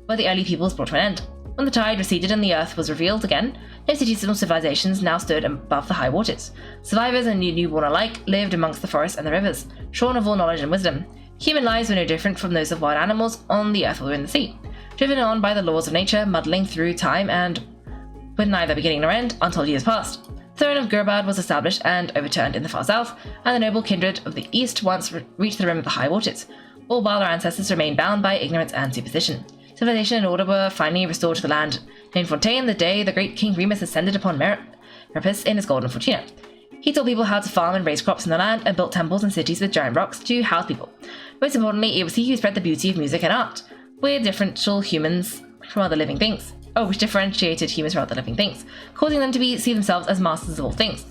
were the early peoples brought to an end. When the tide receded and the earth was revealed again, no cities nor civilizations now stood above the high waters. Survivors and newborn alike lived amongst the forests and the rivers, shorn of all knowledge and wisdom. Human lives were no different from those of wild animals on the earth or in the sea, driven on by the laws of nature, muddling through time and with neither beginning nor end until years passed. The throne of Gerbad was established and overturned in the far south, and the noble kindred of the east once reached the rim of the high waters, all while our ancestors remained bound by ignorance and superstition. Civilization and order were finally restored to the land named Fontaine the day the great King Remus ascended upon Meripus in his golden fortuna. He taught people how to farm and raise crops in the land, and built temples and cities with giant rocks to house people. Most importantly, it was he who spread the beauty of music and art, which differentiated humans from other living things, causing them to see themselves as masters of all things.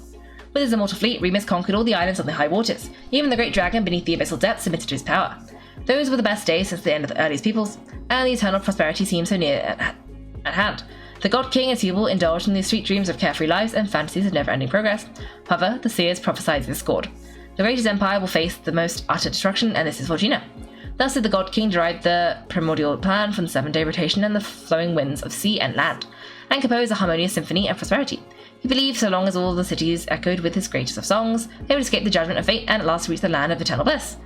With his immortal fleet, Remus conquered all the islands on the high waters. Even the great dragon beneath the abyssal depths submitted to his power. Those were the best days since the end of the earliest peoples, and the eternal prosperity seemed so near at hand. The God King and his people indulged in these sweet dreams of carefree lives and fantasies of never-ending progress. However, the seers prophesied discord. The greatest empire will face the most utter destruction, and this is Fortuna. Thus did the God King derive the primordial plan from the 7-day rotation and the flowing winds of sea and land, and compose a harmonious symphony of prosperity. He believed so long as all the cities echoed with his greatest of songs, they would escape the judgment of fate and at last reach the land of eternal bliss.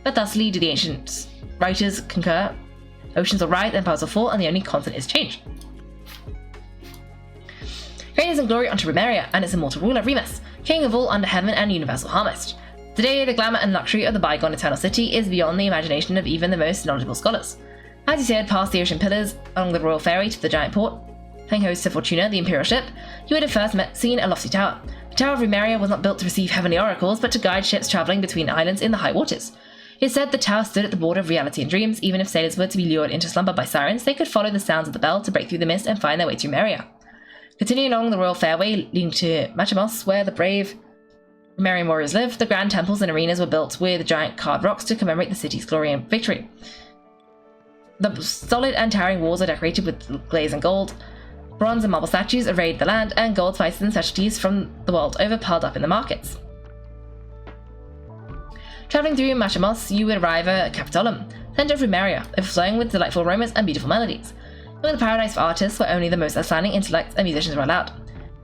But thusly do the ancient writers concur. Oceans will rise and powers will fall, and the only constant is change. Greatness and glory unto Remeria and its immortal ruler Remus, king of all under heaven and universal harmist. Today, the glamour and luxury of the bygone eternal city is beyond the imagination of even the most knowledgeable scholars. As he sailed past the ocean pillars along the royal ferry to the giant port, paying host to Fortuna, the imperial ship, you would have first seen a lofty tower. The Tower of Remeria was not built to receive heavenly oracles, but to guide ships travelling between islands in the high waters. It is said the tower stood at the border of reality and dreams. Even if sailors were to be lured into slumber by sirens, they could follow the sounds of the bell to break through the mist and find their way to Remeria. Continuing along the royal fairway leading to Machamos, where the brave Remerian warriors lived, the grand temples and arenas were built with giant carved rocks to commemorate the city's glory and victory. The solid and towering walls are decorated with glaze and gold. Bronze and marble statues arrayed the land, and gold, spices and specialties from the world over piled up in the markets. Travelling through Machamos, you would arrive at Capitolum, centre of Remeria, overflowing with delightful aromas and beautiful melodies. It was a paradise for artists where only the most outstanding intellects and musicians were allowed.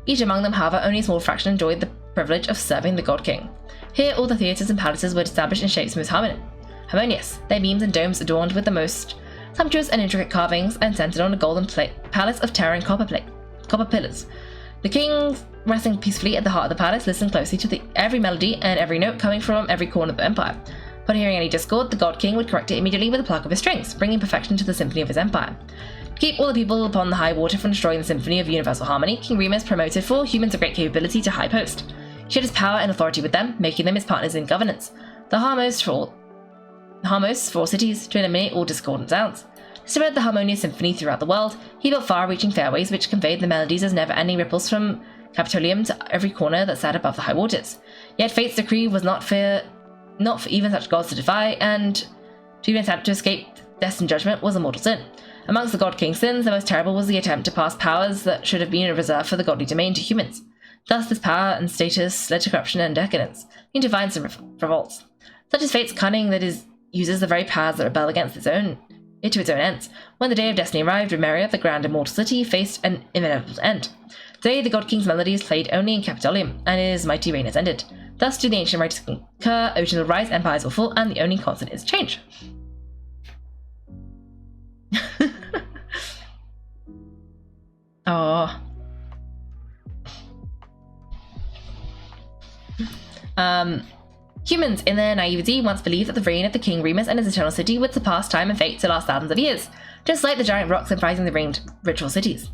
Each among them, however, only a small fraction enjoyed the privilege of serving the God King. Here, all the theatres and palaces were established in shapes most harmonious, their beams and domes adorned with the most sumptuous and intricate carvings, and centered on a golden palace of towering copper pillars. The king, resting peacefully at the heart of the palace, listened closely to every melody and every note coming from every corner of the empire. Upon hearing any discord, the God King would correct it immediately with a pluck of his strings, bringing perfection to the symphony of his empire. To keep all the people upon the high water from destroying the symphony of universal harmony, King Remus promoted 4 humans of great capability to high post. He shared his power and authority with them, making them his partners in governance. The harmos for all cities, to eliminate all discordant sounds. To spread the harmonious symphony throughout the world, he built far-reaching fairways which conveyed the melodies as never-ending ripples from Capitolium to every corner that sat above the high waters. Yet fate's decree was not for even such gods to defy, and to even attempt to escape destined judgment was a mortal sin. Amongst the God King's sins, the most terrible was the attempt to pass powers that should have been reserved for the godly domain to humans. Thus, this power and status led to corruption and decadence, leading to violence and revolts. Such is fate's cunning that it uses the very powers that rebel against its own ends. When the day of destiny arrived, Remeria, the grand immortal city, faced an inevitable end. Today, the God King's melodies played only in Capitolium, and his mighty reign has ended. Thus do the ancient writers concur, oceans will rise, empires will fall, and the only constant is change. Oh. Humans, in their naivety, once believed that the reign of the King Remus and his eternal city would surpass time and fate to last thousands of years, just like the giant rocks comprising the ringed ritual sites.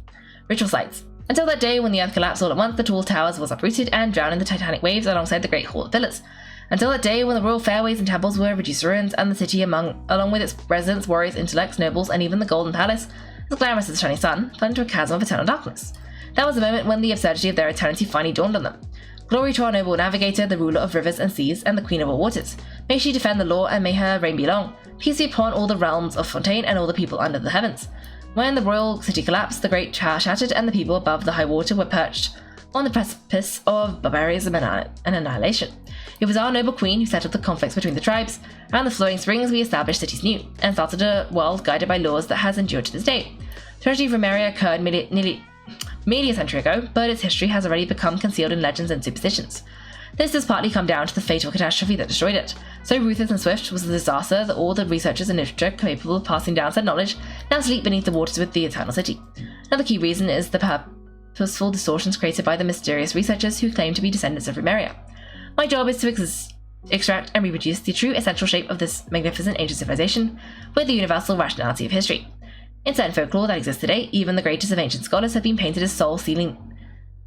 Until that day when the earth collapsed all at once, the tall towers was uprooted and drowned in the titanic waves alongside the great hall of pillars. Until that day when the royal fairways and temples were reduced to ruins, and the city along with its residents, warriors, intellects, nobles, and even the golden palace, as glamorous as the shining sun, fell into a chasm of eternal darkness. That was the moment when the absurdity of their eternity finally dawned on them. Glory to our noble navigator, the ruler of rivers and seas, and the queen of all waters. May she defend the law, and may her reign be long. Peace be upon all the realms of Fontaine and all the people under the heavens. When the royal city collapsed, the great tower shattered, and the people above the high water were perched on the precipice of barbarism and annihilation. It was our noble queen who settled the conflicts between the tribes. Around the flowing springs we established cities new, and started a world guided by laws that has endured to this day. The tragedy of Remeria occurred nearly a century ago, but its history has already become concealed in legends and superstitions. This has partly come down to the fatal catastrophe that destroyed it. So ruthless and swift was the disaster that all the researchers and literature capable of passing down said knowledge now sleep beneath the waters with the Eternal City. Another key reason is the purposeful distortions created by the mysterious researchers who claim to be descendants of Remeria. My job is to extract and reproduce the true essential shape of this magnificent ancient civilization with the universal rationality of history. In certain folklore that exists today, even the greatest of ancient scholars have been painted as soul-stealing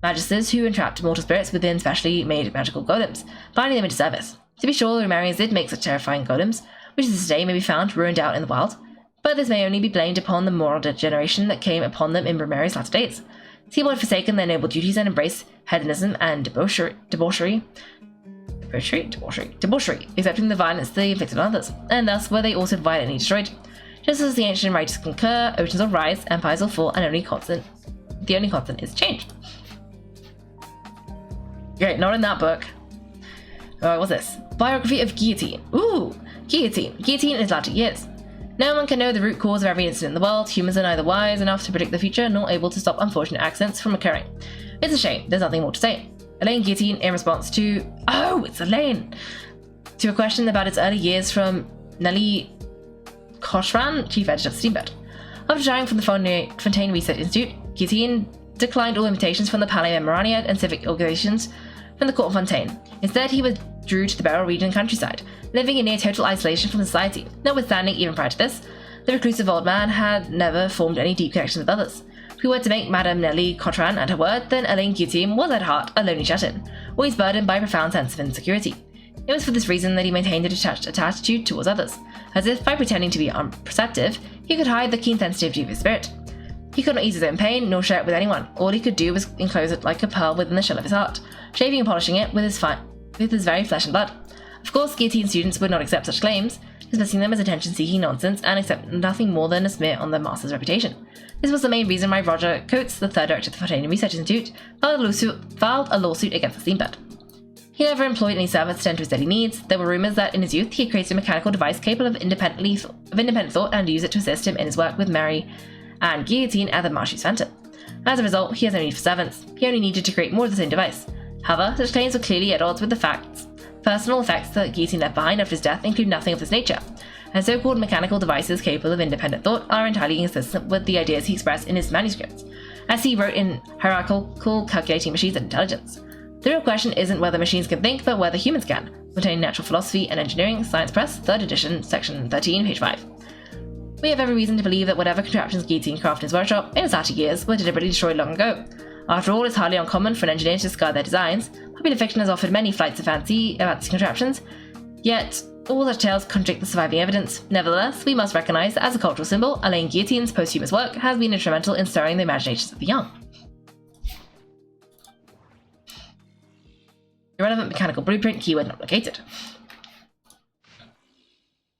magisters who entrapped mortal spirits within specially made magical golems, binding them into service. To be sure, the Remarians did make such terrifying golems, which to this day may be found ruined out in the wild, but this may only be blamed upon the moral degeneration that came upon them in Remaria's latter days. The people had forsaken their noble duties and embraced hedonism and debauchery, accepting the violence they inflicted on others, and thus were they also violently destroyed. Just as the ancient and righteous concur, oceans will rise, empires will fall, and the only constant is change. Great, not in that book. What's this? Biography of Guillotine. Ooh, Guillotine. Guillotine in its latter years. No one can know the root cause of every incident in the world. Humans are neither wise enough to predict the future, nor able to stop unfortunate accidents from occurring. It's a shame, there's nothing more to say. Elaine Guillotine, in response to... Oh, it's Elaine! To a question about its early years from Nellie Cochran, chief editor of Steamboat. After retiring from the Fontaine Research Institute, Guillotine declined all invitations from the Palais Memorania and civic organizations from the court of Fontaine. Instead, he withdrew to the Beryl region countryside, living in near total isolation from society. Notwithstanding, even prior to this, the reclusive old man had never formed any deep connections with others. If we were to make Madame Nellie Cochran at her word, then Elaine Guillotine was at heart a lonely shut-in, always burdened by a profound sense of insecurity. It was for this reason that he maintained a detached attitude towards others, as if by pretending to be unperceptive, he could hide the keen sensitivity of his spirit. He could not ease his own pain, nor share it with anyone. All he could do was enclose it like a pearl within the shell of his heart, shaving and polishing it with his very flesh and blood. Of course, Guillotine students would not accept such claims, dismissing them as attention-seeking nonsense and accept nothing more than a smear on the master's reputation. This was the main reason why Roger Coates, the third director of the Fontaine Research Institute, filed a lawsuit against the Steamboat. He never employed any servants to tend to his daily needs. There were rumors that in his youth he had created a mechanical device capable of independent thought and used it to assist him in his work with Mary and Guillotine at the Marshes Fountain. As a result, he has no need for servants. He only needed to create more of the same device. However, such claims were clearly at odds with the facts. Personal effects that Guillotine left behind after his death include nothing of this nature, and so-called mechanical devices capable of independent thought are entirely inconsistent with the ideas he expressed in his manuscripts, as he wrote in Hierarchical Calculating Machines and Intelligence. The real question isn't whether machines can think, but whether humans can. Fontaine Natural Philosophy and Engineering, Science Press, 3rd edition, section 13, page 5. We have every reason to believe that whatever contraptions Guillotine crafted in his workshop in his latter years were deliberately destroyed long ago. After all, it's hardly uncommon for an engineer to discard their designs. Popular fiction has offered many flights of fancy about these contraptions, yet all such tales contradict the surviving evidence. Nevertheless, we must recognise that as a cultural symbol, Elaine Guillotine's posthumous work has been instrumental in stirring the imaginations of the young. Irrelevant mechanical blueprint, keyword not located.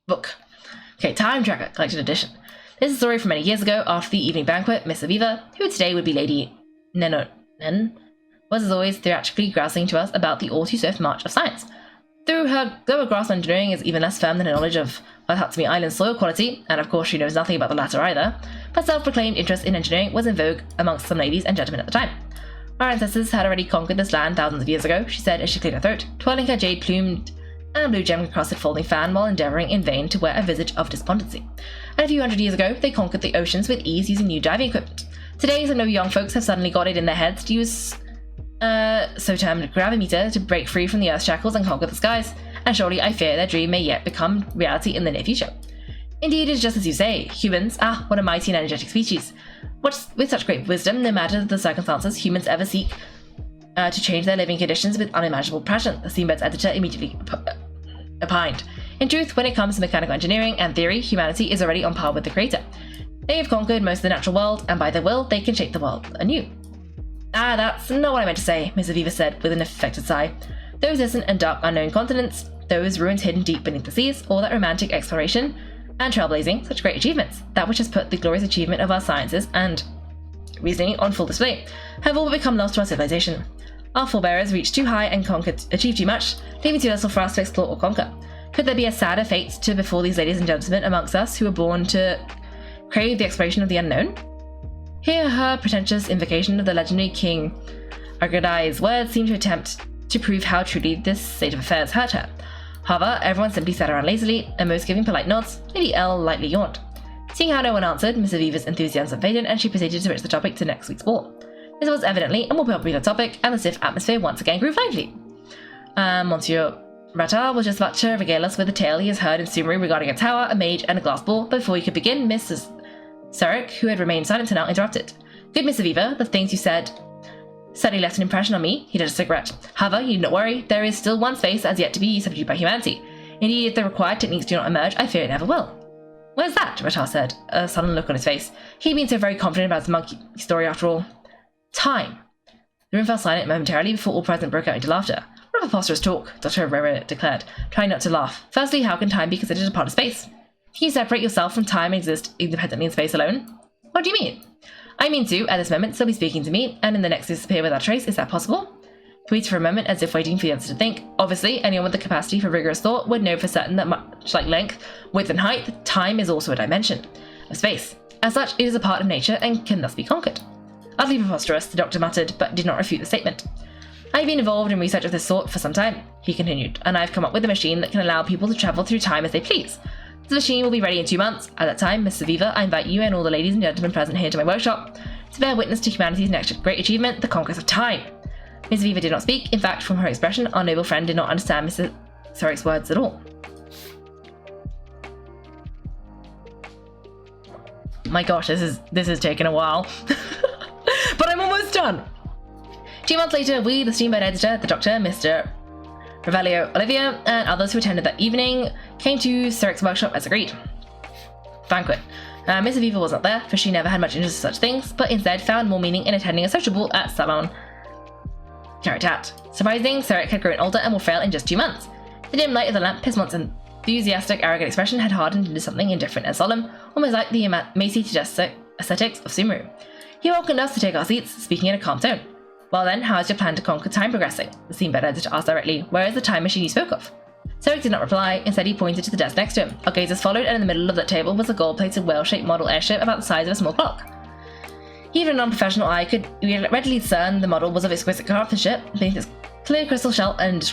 Book. Okay, Time Tracker, collected edition. This is a story from many years ago. After the evening banquet, Miss Aviva, who today would be Lady Nen, was as always theatrically grousing to us about the all-too-swift march of science. Though her grasp on engineering is even less firm than her knowledge of Hatsumi Island's soil quality, and of course she knows nothing about the latter either, her self-proclaimed interest in engineering was in vogue amongst some ladies and gentlemen at the time. Our ancestors had already conquered this land thousands of years ago, she said as she cleared her throat, twirling her jade-plumed and blue-gemmed-crossed folding fan while endeavouring in vain to wear a visage of despondency. And a few hundred years ago, they conquered the oceans with ease using new diving equipment. Today, some no young folks have suddenly got it in their heads to use so-termed gravimeter to break free from the Earth's shackles and conquer the skies, and surely I fear their dream may yet become reality in the near future. Indeed, it is just as you say. Humans, what a mighty and energetic species. With such great wisdom, no matter the circumstances, humans ever seek to change their living conditions with unimaginable passion, the Steamboat's editor immediately opined. In truth, when it comes to mechanical engineering and theory, humanity is already on par with the creator. They have conquered most of the natural world, and by their will, they can shape the world anew. Ah, that's not what I meant to say, Miss Aviva said with an affected sigh. Those distant and dark unknown continents, those ruins hidden deep beneath the seas, all that romantic exploration and trailblazing, such great achievements, that which has put the glorious achievement of our sciences and reasoning on full display, have all become lost to our civilization. Our forebears reached too high and achieved too much, leaving too little for us to explore or conquer. Could there be a sadder fate to befall these ladies and gentlemen amongst us who were born to crave the exploration of the unknown? Here her pretentious invocation of the legendary King Argadai's words seemed to attempt to prove how truly this state of affairs hurt her. However, everyone simply sat around lazily, and most giving polite nods. Lady L lightly yawned. Seeing how no one answered, Miss Aviva's enthusiasm faded, and she proceeded to switch the topic to next week's ball. This was evidently a more popular topic, and the stiff atmosphere once again grew lively. Monsieur Rattard was just about to regale us with a tale he has heard in Sumeru regarding a tower, a mage, and a glass ball, but before he could begin, Mrs. Sarek, who had remained silent until now, interrupted. Good Miss Aviva, the things you said certainly left an impression on me. He lit a cigarette. However, you need not worry, there is still one space as yet to be subdued by humanity. Indeed, if the required techniques do not emerge, I fear it never will. What is that? Rattard said, a sudden look on his face. He had been so very confident about his monkey story after all. Time. The room fell silent momentarily before all present broke out into laughter. What a preposterous talk, Dr. Herrera declared, trying not to laugh. Firstly, how can time be considered a part of space? Can you separate yourself from time and exist independently in space alone? What do you mean? I mean to, at this moment, still be speaking to me, and in the next disappear without trace. Is that possible? He waited for a moment, as if waiting for the answer to think. Obviously, anyone with the capacity for rigorous thought would know for certain that much like length, width, and height, time is also a dimension of space. As such, it is a part of nature and can thus be conquered. Utterly preposterous, the doctor muttered, but did not refute the statement. I have been involved in research of this sort for some time, he continued, and I have come up with a machine that can allow people to travel through time as they please. The machine will be ready in 2 months. At that time, Miss Aviva, I invite you and all the ladies and gentlemen present here to my workshop to bear witness to humanity's next great achievement, the conquest of time. Miss Aviva did not speak. In fact, from her expression, our noble friend did not understand Mr. Sarek's words at all. My gosh, this is taking a while. But I'm almost done. 2 months later, we, the Steamboat editor, the doctor, Mr. Revelio Olivia, and others who attended that evening came to Sarek's workshop as agreed. Banquet. Miss Aviva was not there, for she never had much interest in such things, but instead found more meaning in attending a social ball at Salon Caritat. Surprising, Sarek had grown older and more frail in just 2 months. The dim light of the lamp, his once enthusiastic, arrogant expression had hardened into something indifferent and solemn, almost like the emaciated aesthetics of Sumeru. He welcomed us to take our seats, speaking in a calm tone. Well then, how is your plan to conquer time progressing? The Steamboat editor asked directly. Where is the time machine you spoke of? Sarek did not reply. Instead, he pointed to the desk next to him. Our gazes followed, and in the middle of that table was a gold-plated, whale-shaped model airship about the size of a small clock. Even a non-professional eye could readily discern the model was of exquisite craftsmanship. Beneath its clear crystal shell and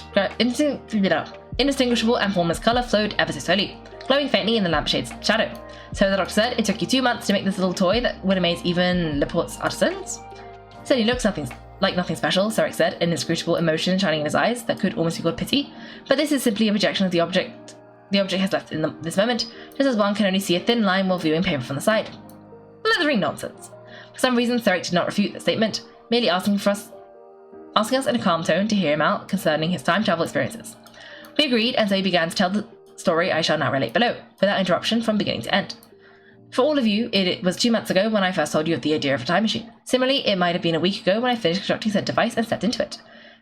indistinguishable and formless colour flowed ever so slowly, glowing faintly in the lampshade's shadow. So the doctor said, it took you 2 months to make this little toy that would amaze even Leport's artisans? Said he looks nothing special, Sarek said, an inscrutable emotion shining in his eyes that could almost be called pity. But this is simply a projection of the object has left in this moment, just as one can only see a thin line while viewing paper from the side. Blithering nonsense. For some reason, Sarek did not refute the statement, merely asking us in a calm tone to hear him out concerning his time travel experiences. We agreed, and so he began to tell the story I shall now relate below, without interruption from beginning to end. For all of you, it was 2 months ago when I first told you of the idea of a time machine. Similarly, it might have been a week ago when I finished constructing said device and stepped into it,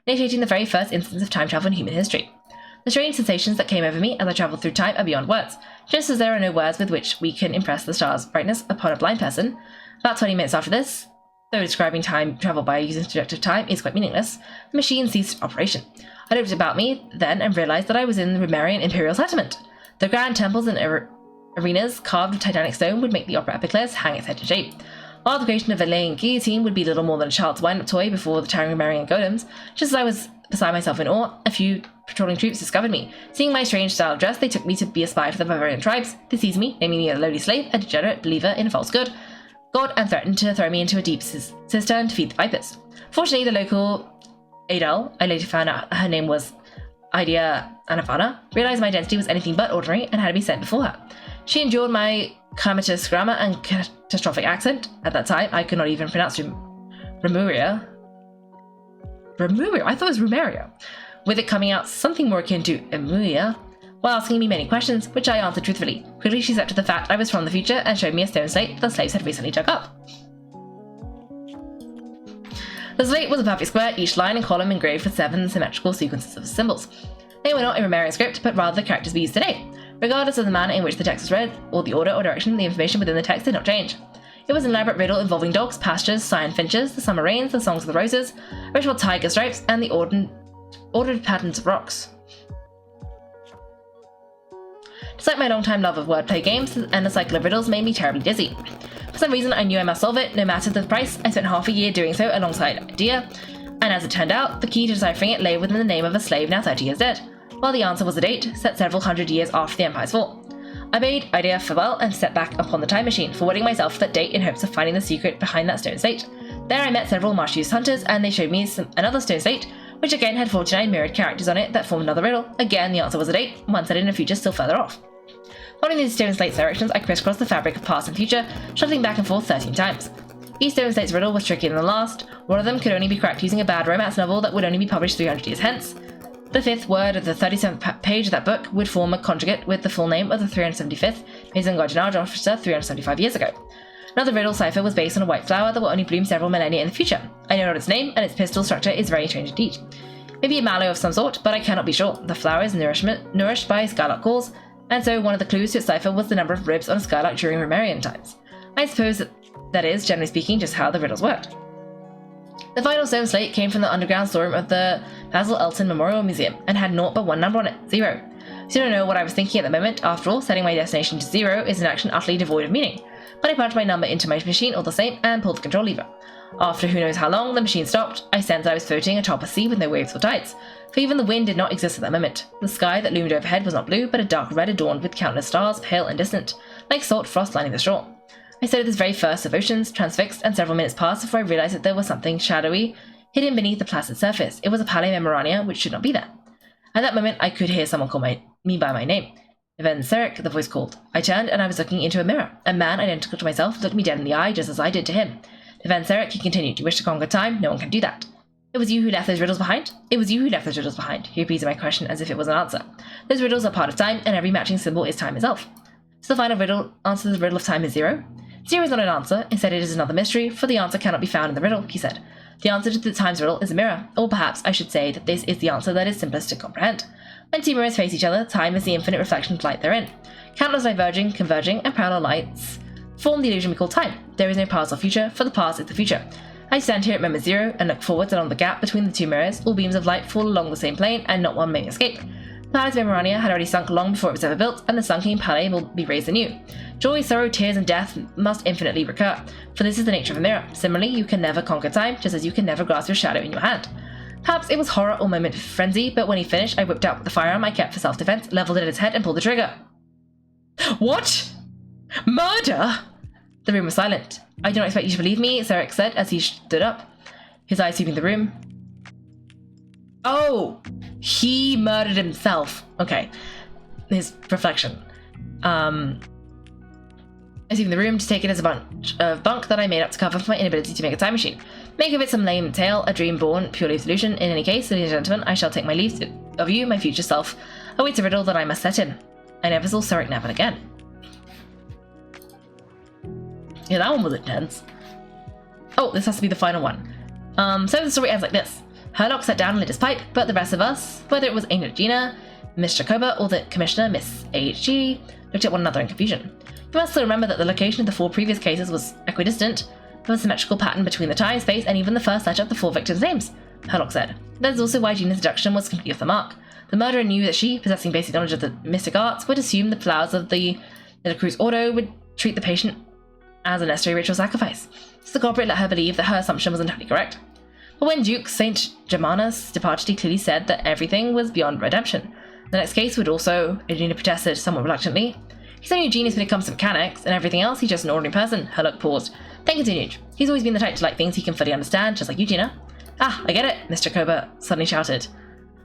initiating the very first instance of time travel in human history. The strange sensations that came over me as I travelled through time are beyond words, just as there are no words with which we can impress the star's brightness upon a blind person. About 20 minutes after this, though describing time travel by using subjective time is quite meaningless, the machine ceased operation. I looked about me then and realised that I was in the Remarian Imperial Settlement. The grand temples and arenas carved of titanic stone would make the opera epiclese hang its head in shape, while the creation of a laying guillotine would be little more than a child's wind-up toy before the towering Remarian golems. Just as I was beside myself in awe, a few patrolling troops discovered me. Seeing my strange style of dress, they took me to be a spy for the Bavarian tribes. They seized me, naming me a lowly slave, a degenerate believer in a false god, and threatened to throw me into a deep cistern to feed the vipers. Fortunately, the local Adel, I later found out her name was Idea Anavana, realized my identity was anything but ordinary and had me sent before her. She endured my calamitous grammar and catastrophic accent. At that time, I could not even pronounce Remuria. I thought it was Rumeria. With it coming out something more akin to Emuria, while asking me many questions, which I answered truthfully. Quickly she accepted the fact I was from the future and showed me a stone slate the slaves had recently dug up. The slate was a perfect square, each line and column engraved with 7 symmetrical sequences of symbols. They were not in Romarian script, but rather the characters we use today. Regardless of the manner in which the text was read, or the order or direction, the information within the text did not change. It was an elaborate riddle involving dogs, pastures, cyan finches, the summer rains, the songs of the roses, ritual tiger stripes, and the ordered patterns of rocks. Despite my long-time love of wordplay games, and the cycle of riddles made me terribly dizzy. For some reason, I knew I must solve it, no matter the price. I spent half a year doing so alongside Idea, and as it turned out, the key to deciphering it lay within the name of a slave now 30 years dead, while the answer was a date set several hundred years after the Empire's fall. I bade Idea farewell and stepped back upon the time machine, forwarding myself to that date in hopes of finding the secret behind that stone slate. There I met several Marsh-used hunters, and they showed me another stone slate, which again had 49 mirrored characters on it that formed another riddle. Again, the answer was a date, one set in a future still further off. Following these stone slates directions, I crisscrossed the fabric of past and future, shuttling back and forth 13 times. Each stone slate's riddle was trickier than the last. One of them could only be cracked using a bad romance novel that would only be published 300 years hence. The 5th word of the 37th page of that book would form a conjugate with the full name of the 375th Maison Gardenage officer 375 years ago. Another riddle cipher was based on a white flower that will only bloom several millennia in the future. I know not its name, and its pistil structure is very strange indeed. Maybe a mallow of some sort, but I cannot be sure. The flower is nourished by skylark calls, and so one of the clues to its cipher was the number of ribs on a skylark during Romarian times. I suppose that is, generally speaking, just how the riddles worked. The final stone slate came from the underground storeroom of the Basil Elton Memorial Museum, and had naught but one number on it, 0. So I don't know what I was thinking at the moment. After all, setting my destination to 0 is an action utterly devoid of meaning. But I punched my number into my machine all the same, and pulled the control lever. After who knows how long, the machine stopped. I sensed I was floating atop a sea with no waves or tides, for even the wind did not exist at that moment. The sky that loomed overhead was not blue, but a dark red adorned with countless stars, pale and distant, like salt frost lining the shore. I stood at this very first of oceans, transfixed, and several minutes passed before I realized that there was something shadowy hidden beneath the placid surface. It was a Palais Memorania, which should not be there. At that moment, I could hear someone call me by my name. Then Sarek, the voice called. I turned, and I was looking into a mirror. A man identical to myself looked me dead in the eye, just as I did to him. Then Sarek, he continued, "You wish to conquer time? No one can do that." "It was you who left those riddles behind?" "It was you who left those riddles behind." He repeated my question as if it was an answer. "Those riddles are part of time, and every matching symbol is time itself." So the final riddle answer to the riddle of time is 0? 0 is not an answer, instead it is another mystery, for the answer cannot be found in the riddle, he said. The answer to the times riddle is a mirror, or perhaps I should say that this is the answer that is simplest to comprehend. When two mirrors face each other, time is the infinite reflection of light therein. Countless diverging, converging, and parallel lights form the illusion we call time. There is no past or future, for the past is the future. I stand here at moment 0 and look forwards along the gap between the two mirrors. All beams of light fall along the same plane, and not one may escape. The Palais Memorania had already sunk long before it was ever built, and the sunken Palais will be raised anew. Joy, sorrow, tears, and death must infinitely recur, for this is the nature of a mirror. Similarly, you can never conquer time, just as you can never grasp your shadow in your hand. Perhaps it was horror or moment of frenzy, but when he finished, I whipped out the firearm I kept for self-defense, leveled it at his head, and pulled the trigger. "What? Murder?" The room was silent. "I do not expect you to believe me," Sarek said as he stood up, his eyes sweeping the room. "Oh, he murdered himself." Okay, his reflection. I sweep the room to take it as a bunch of bunk that I made up to cover for my inability to make a time machine. Make of it some lame tale, a dream born purely of solution. In any case, ladies and gentlemen, I shall take my leave of you, my future self. Awaits a riddle that I must set in. I never saw Sarek Nevin again. Yeah, that one was intense. Oh, this has to be the final one. So the story ends like this. Herlock sat down and lit his pipe, but the rest of us, whether it was Agent Gina, Miss Jacoba, or the Commissioner, Miss AHG, looked at one another in confusion. You must still remember that the location of the 4 previous cases was equidistant. There was a symmetrical pattern between the time, space, and even the first letter of the 4 victims' names, Herlock said. That is also why Gina's deduction was completely off the mark. The murderer knew that she, possessing basic knowledge of the mystic arts, would assume the flowers of the Little Cruz Ordo would treat the patient as a necessary ritual sacrifice. So the culprit let her believe that her assumption was entirely correct. But when Duke St. Germanus departed, he clearly said that everything was beyond redemption. The next case would also, Gina protested somewhat reluctantly. He's only a genius when it comes to mechanics, and everything else he's just an ordinary person. Herlock paused, then continued. He's always been the type to like things he can fully understand, just like you, Gina. "Ah, I get it," Mr. Jacoba suddenly shouted.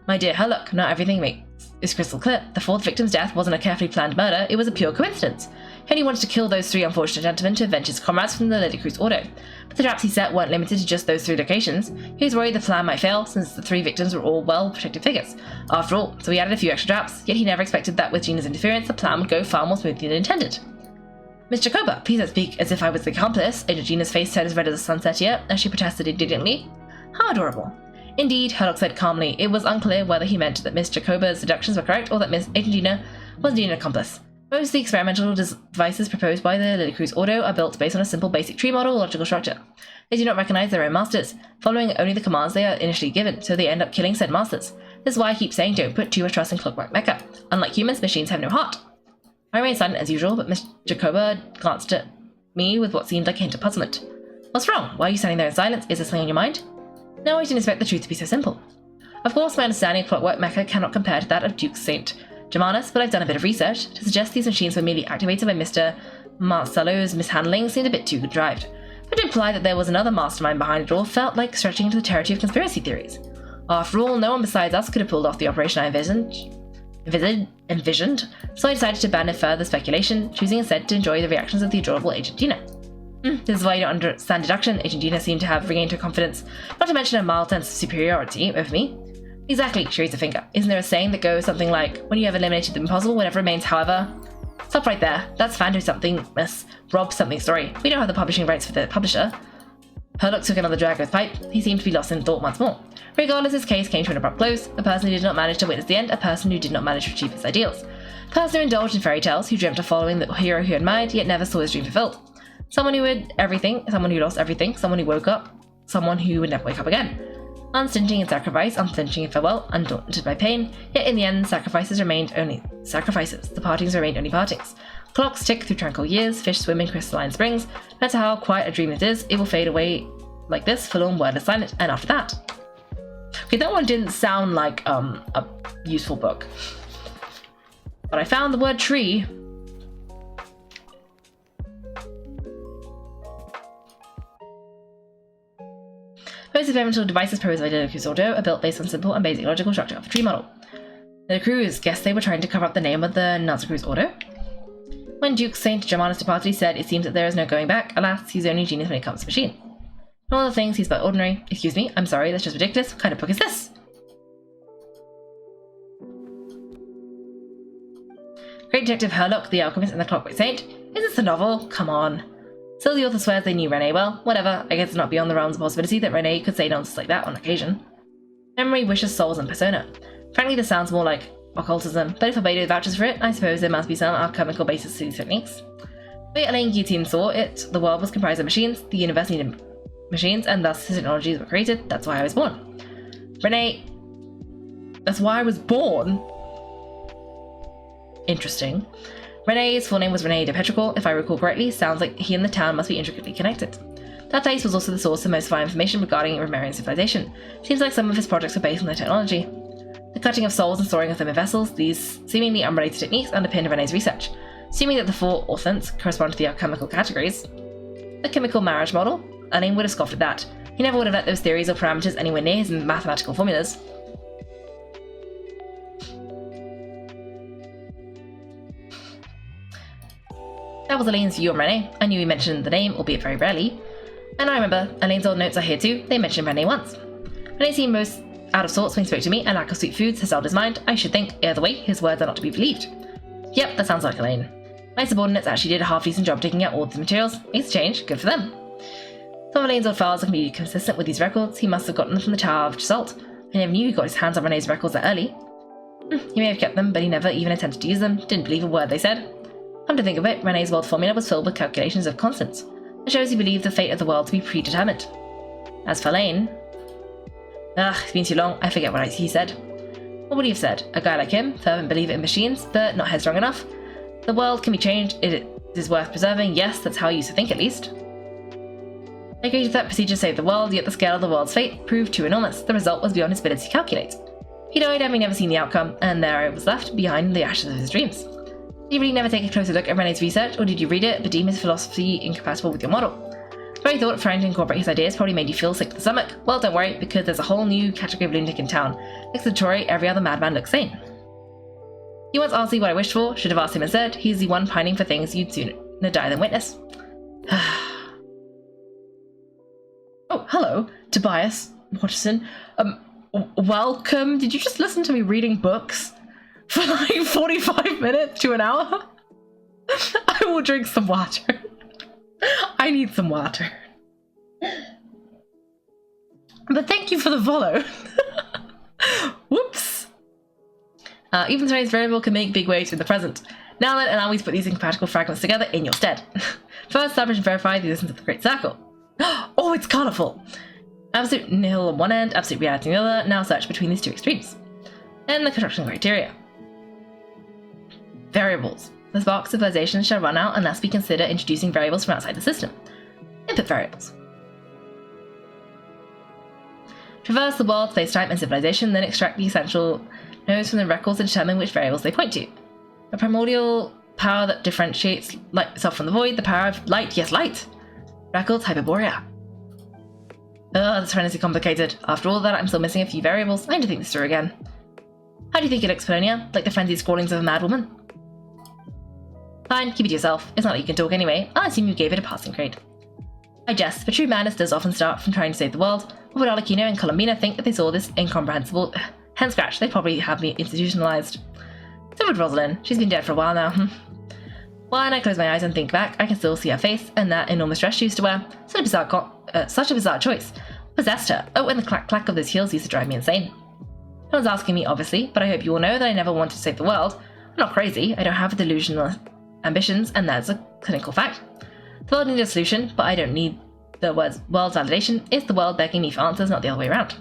"My dear Herlock, not everything is crystal clear. The 4th victim's death wasn't a carefully planned murder, it was a pure coincidence. He only wanted to kill those 3 unfortunate gentlemen to avenge his comrades from the Lady Cruz Auto. But the traps he set weren't limited to just those 3 locations. He was worried the plan might fail, since the 3 victims were all well-protected figures. After all, so he added a few extra traps, yet he never expected that with Gina's interference, the plan would go far more smoothly than intended. Miss Jacoba, please don't speak as if I was the accomplice. Agent Gina's face turned as red as the sunset here, as she protested indignantly. How adorable. Indeed, Herlock said calmly. It was unclear whether he meant that Miss Jacoba's deductions were correct or that Miss Agent Gina was indeed an accomplice. Most of the experimental devices proposed by the Lily Cruz Auto are built based on a simple basic tree model logical structure. They do not recognize their own masters, following only the commands they are initially given, so they end up killing said masters. This is why I keep saying don't put too much trust in Clockwork Mecha. Unlike humans, machines have no heart. I remained silent as usual, but Miss Jacoba glanced at me with what seemed like a hint of puzzlement. What's wrong? Why are you standing there in silence? Is there something on your mind? No, I didn't expect the truth to be so simple. Of course, my understanding of Clockwork Mecha cannot compare to that of Duke St. Germanus, but I've done a bit of research to suggest these machines were merely activated by Mr. Marcello's mishandling seemed a bit too contrived. But to imply that there was another mastermind behind it all felt like stretching into the territory of conspiracy theories. After all, no one besides us could have pulled off the operation I envisioned, so I decided to abandon further speculation, choosing instead to enjoy the reactions of the adorable Agent Gina. This is why you don't understand deduction. Agent Gina seemed to have regained her confidence, not to mention a mild sense of superiority over me. Exactly, she raised a finger. Isn't there a saying that goes something like, when you have eliminated the impossible, whatever remains, however... Stop right there. That's Fando something, Miss Rob something story. We don't have the publishing rights for the publisher. Herlock took another drag of his pipe. He seemed to be lost in thought once more. Regardless, his case came to an abrupt close. A person who did not manage to witness the end, a person who did not manage to achieve his ideals. A person who indulged in fairy tales, who dreamt of following the hero who admired, yet never saw his dream fulfilled. Someone who had everything, someone who lost everything, someone who woke up, someone who would never wake up again. Unstinting in sacrifice, unflinching in farewell, undaunted by pain, yet in the end, sacrifices remained only sacrifices. The partings remained only partings. Clocks tick through tranquil years, fish swim in crystalline springs. No matter how quiet a dream it is, it will fade away like this, forlorn, wordless, silent, and after that. Okay, that one didn't sound like a useful book. But I found the word tree. Most experimental devices proposed by Lily Cruz Auto are built based on simple and basic logical structure of a tree model. The Cruz guessed they were trying to cover up the name of the Nazar Cruz Auto. When Duke St. Germanus departed, he said, it seems that there is no going back. Alas, he's only a genius when it comes to machine. All other things, he's but ordinary. Excuse me, I'm sorry, that's just ridiculous. What kind of book is this? Great Detective Herlock, The Alchemist, and the Clockwork Saint. Is this a novel? Come on. Still, the author swears they knew Renee well. Whatever, I guess it's not beyond the realms of possibility that Renee could say nonsense like that on occasion. Memory, wishes, souls, and persona. Frankly, this sounds more like occultism, but if Albedo vouches for it, I suppose there must be some alchemical basis to these techniques. The way Elaine Guillotine saw it, the world was comprised of machines, the universe needed machines, and thus his technologies were created. That's why I was born. Renee... That's why I was born? Interesting. Renee's full name was Renee de Petrichor, if I recall correctly. Sounds like he and the town must be intricately connected. That place was also the source of most of our information regarding Romarian civilization. Seems like some of his projects were based on their technology. The cutting of souls and storing of them in vessels, these seemingly unrelated techniques underpinned Renee's research. Assuming that the 4 orthants correspond to the alchemical categories. The chemical marriage model? Elaine would have scoffed at that. He never would have let those theories or parameters anywhere near his mathematical formulas. That was Elaine's view on Renee. I knew he mentioned the name, albeit very rarely. And I remember, Elaine's old notes are here too. They mentioned Renee once. Renee seemed most out of sorts when he spoke to me, and lack of sweet foods has dulled his mind. I should think, either way, his words are not to be believed. Yep, that sounds like Elaine. My subordinates actually did a half-decent job digging out all the materials. Makes a change, good for them. Some of Elaine's old files are completely consistent with these records. He must have gotten them from the Tower of Gesalt. I never knew he got his hands on Renee's records that early. He may have kept them, but he never even attempted to use them. Didn't believe a word they said. Come to think of it, Renee's world formula was filled with calculations of constants. It shows he believed the fate of the world to be predetermined. As for Elaine... it's been too long, I forget what he said. What would he have said? A guy like him, fervent believer in machines, but not headstrong enough? The world can be changed, it is worth preserving, yes, that's how I used to think at least. I agreed that procedure saved the world, yet the scale of the world's fate proved too enormous. The result was beyond his ability to calculate. He died having never seen the outcome, and there I was left behind the ashes of his dreams. Did you really never take a closer look at Renee's research, or did you read it but deem his philosophy incompatible with your model? The very thought of trying to incorporate his ideas probably made you feel sick to the stomach. Well, don't worry, because there's a whole new category of lunatic in town. Next to Tory, every other madman looks sane. You once asked me what I wished for. Should have asked him instead. He's the one pining for things you'd sooner die than witness. Oh, hello, Tobias Watterson. Welcome. Did you just listen to me reading books for like 45 minutes to an hour? I will drink some water. I need some water. But thank you for the follow. Whoops. Even today's variable can make big waves in the present. Now then, allow me to put these incompatible fragments together in your stead. First, establish and verify the existence of the Great Circle. Oh, it's colourful! Absolute nil on one end, absolute reality on the other. Now search between these two extremes. And the construction criteria. Variables. The spark civilization shall run out unless we consider introducing variables from outside the system. Input variables. Traverse the world, space-time, and civilization, then extract the essential nodes from the records to determine which variables they point to. The primordial power that differentiates light itself from the void, the power of light, yes, light. Records, Hyperborea. Ugh, that's tremendously complicated. After all that, I'm still missing a few variables. I need to think this through again. How do you think it looks, Pulonia? Like the frenzied scrawlings of a mad woman? Fine, keep it to yourself. It's not like you can talk anyway. I'll assume you gave it a passing grade. I jest, but true madness does often start from trying to save the world. What would Arlecchino and Colombina think if they saw this incomprehensible hen scratch? They'd probably have me institutionalized. So would Rosalind. She's been dead for a while now. When I close my eyes and think back, I can still see her face and that enormous dress she used to wear. Such a bizarre choice. Possessed her. Oh, and the clack-clack of those heels used to drive me insane. No one's asking me, obviously, but I hope you all know that I never wanted to save the world. I'm not crazy. I don't have delusional ambitions, and that's a clinical fact. The world needs a solution, but I don't need the world's validation. It's the world begging me for answers, not the other way around.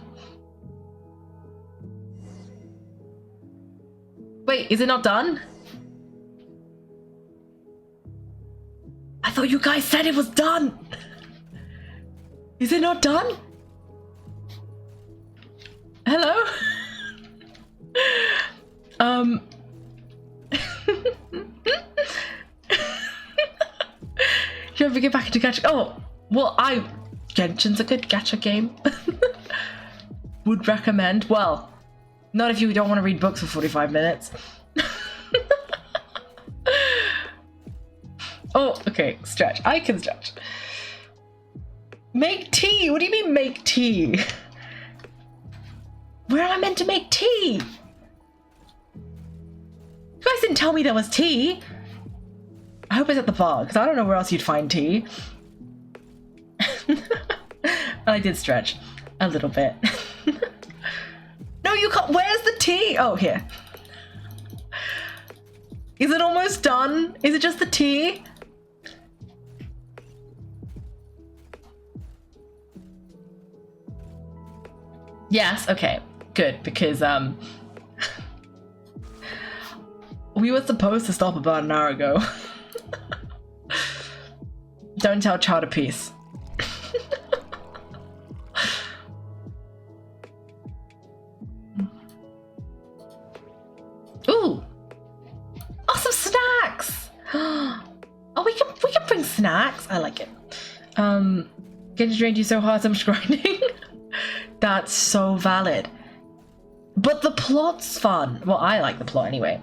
Wait, is it not done? I thought you guys said it was done! Is it not done? Hello? You ever get back into gacha? Oh, well, Genshin's a good gacha game. Would recommend. Well, not if you don't want to read books for 45 minutes. Oh, okay, stretch. I can stretch. Make tea? What do you mean make tea? Where am I meant to make tea? You guys didn't tell me there was tea. I hope it's at the bar, because I don't know where else you'd find tea. I did stretch a little bit. No, you can't. Where's the tea? Oh, here. Is it almost done? Is it just the tea? Yes, okay, good, because we were supposed to stop about an hour ago. Don't tell Child of Peace. Ooh! Oh, some snacks! Oh, we can bring snacks. I like it. Getting drained you so hard, so much grinding. That's so valid. But the plot's fun. Well, I like the plot anyway.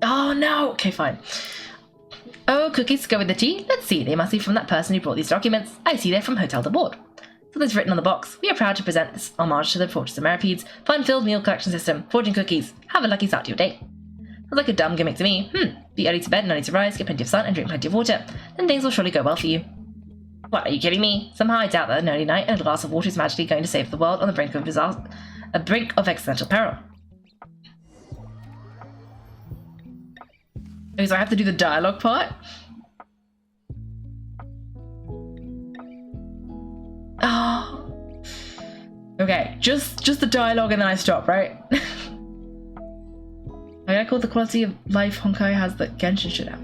Oh no! Okay, fine. Oh, cookies go with the tea? Let's see, they must be from that person who brought these documents. I see they're from Hotel de Bord. So there's written on the box. We are proud to present this homage to the Fortress of Maripedes fun-filled meal collection system. Fortune cookies. Have a lucky start to your day. Sounds like a dumb gimmick to me. Be early to bed and early to rise, get plenty of sun and drink plenty of water. Then things will surely go well for you. What, are you kidding me? Somehow I doubt that an early night and a glass of water is magically going to save the world on the brink of disaster, a brink of existential peril. Okay, so I have to do the dialogue part? Oh. Okay, just the dialogue and then I stop, right? I gotta call the quality of life Honkai has that Genshin should have.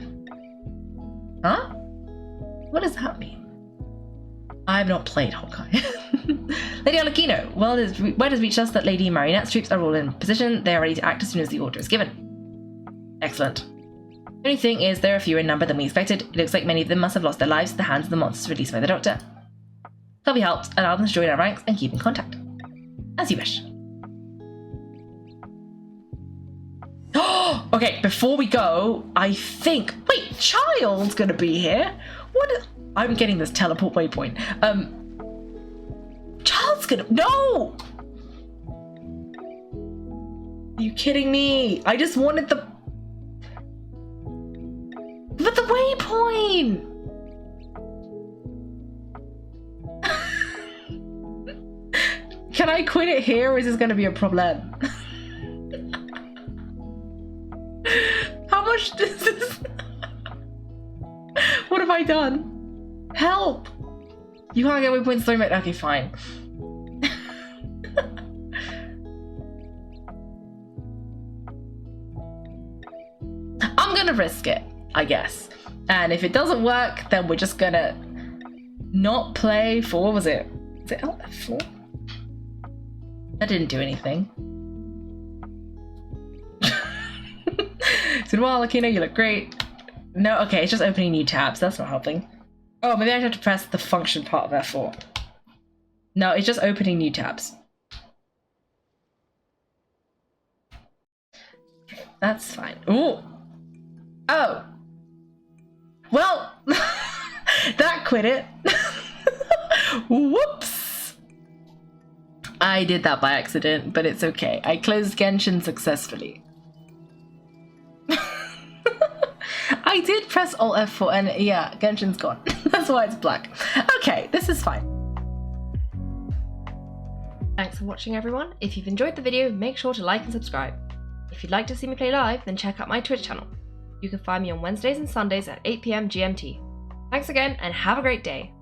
Huh? What does that mean? I have not played Honkai. Lady Arlecchino, word has reached us that Lady Marionette's troops are all in position. They are ready to act as soon as the order is given. Excellent. The only thing is, there are fewer in number than we expected. It looks like many of them must have lost their lives at the hands of the monsters released by the Doctor. Can't be helped. Allow them to join our ranks and keep in contact. As you wish. Okay, before we go, I think... Wait, Child's gonna be here? I'm getting this teleport waypoint. Child's gonna... No! Are you kidding me? I just wanted the... But the waypoint! Can I quit it here, or is this gonna be a problem? How much does this... What have I done? Help! You can't get waypoints so much. Okay, fine. I'm gonna risk it, I guess. And if it doesn't work, then we're just gonna not play for... What was it? Is it LF4? That didn't do anything. It's been a while, Akina, you look great. No, okay, it's just opening new tabs. That's not helping. Oh, maybe I have to press the function part of F4. No, it's just opening new tabs. Okay, that's fine. Ooh. Oh. Well, that quit it. Whoops. I did that by accident, but it's okay. I closed Genshin successfully. I did press Alt F4 and yeah, Genshin's gone. That's why it's black. Okay, this is fine. Thanks for watching, everyone. If you've enjoyed the video, make sure to like and subscribe. If you'd like to see me play live, then check out my Twitch channel. You can find me on Wednesdays and Sundays at 8 PM GMT. Thanks again and have a great day.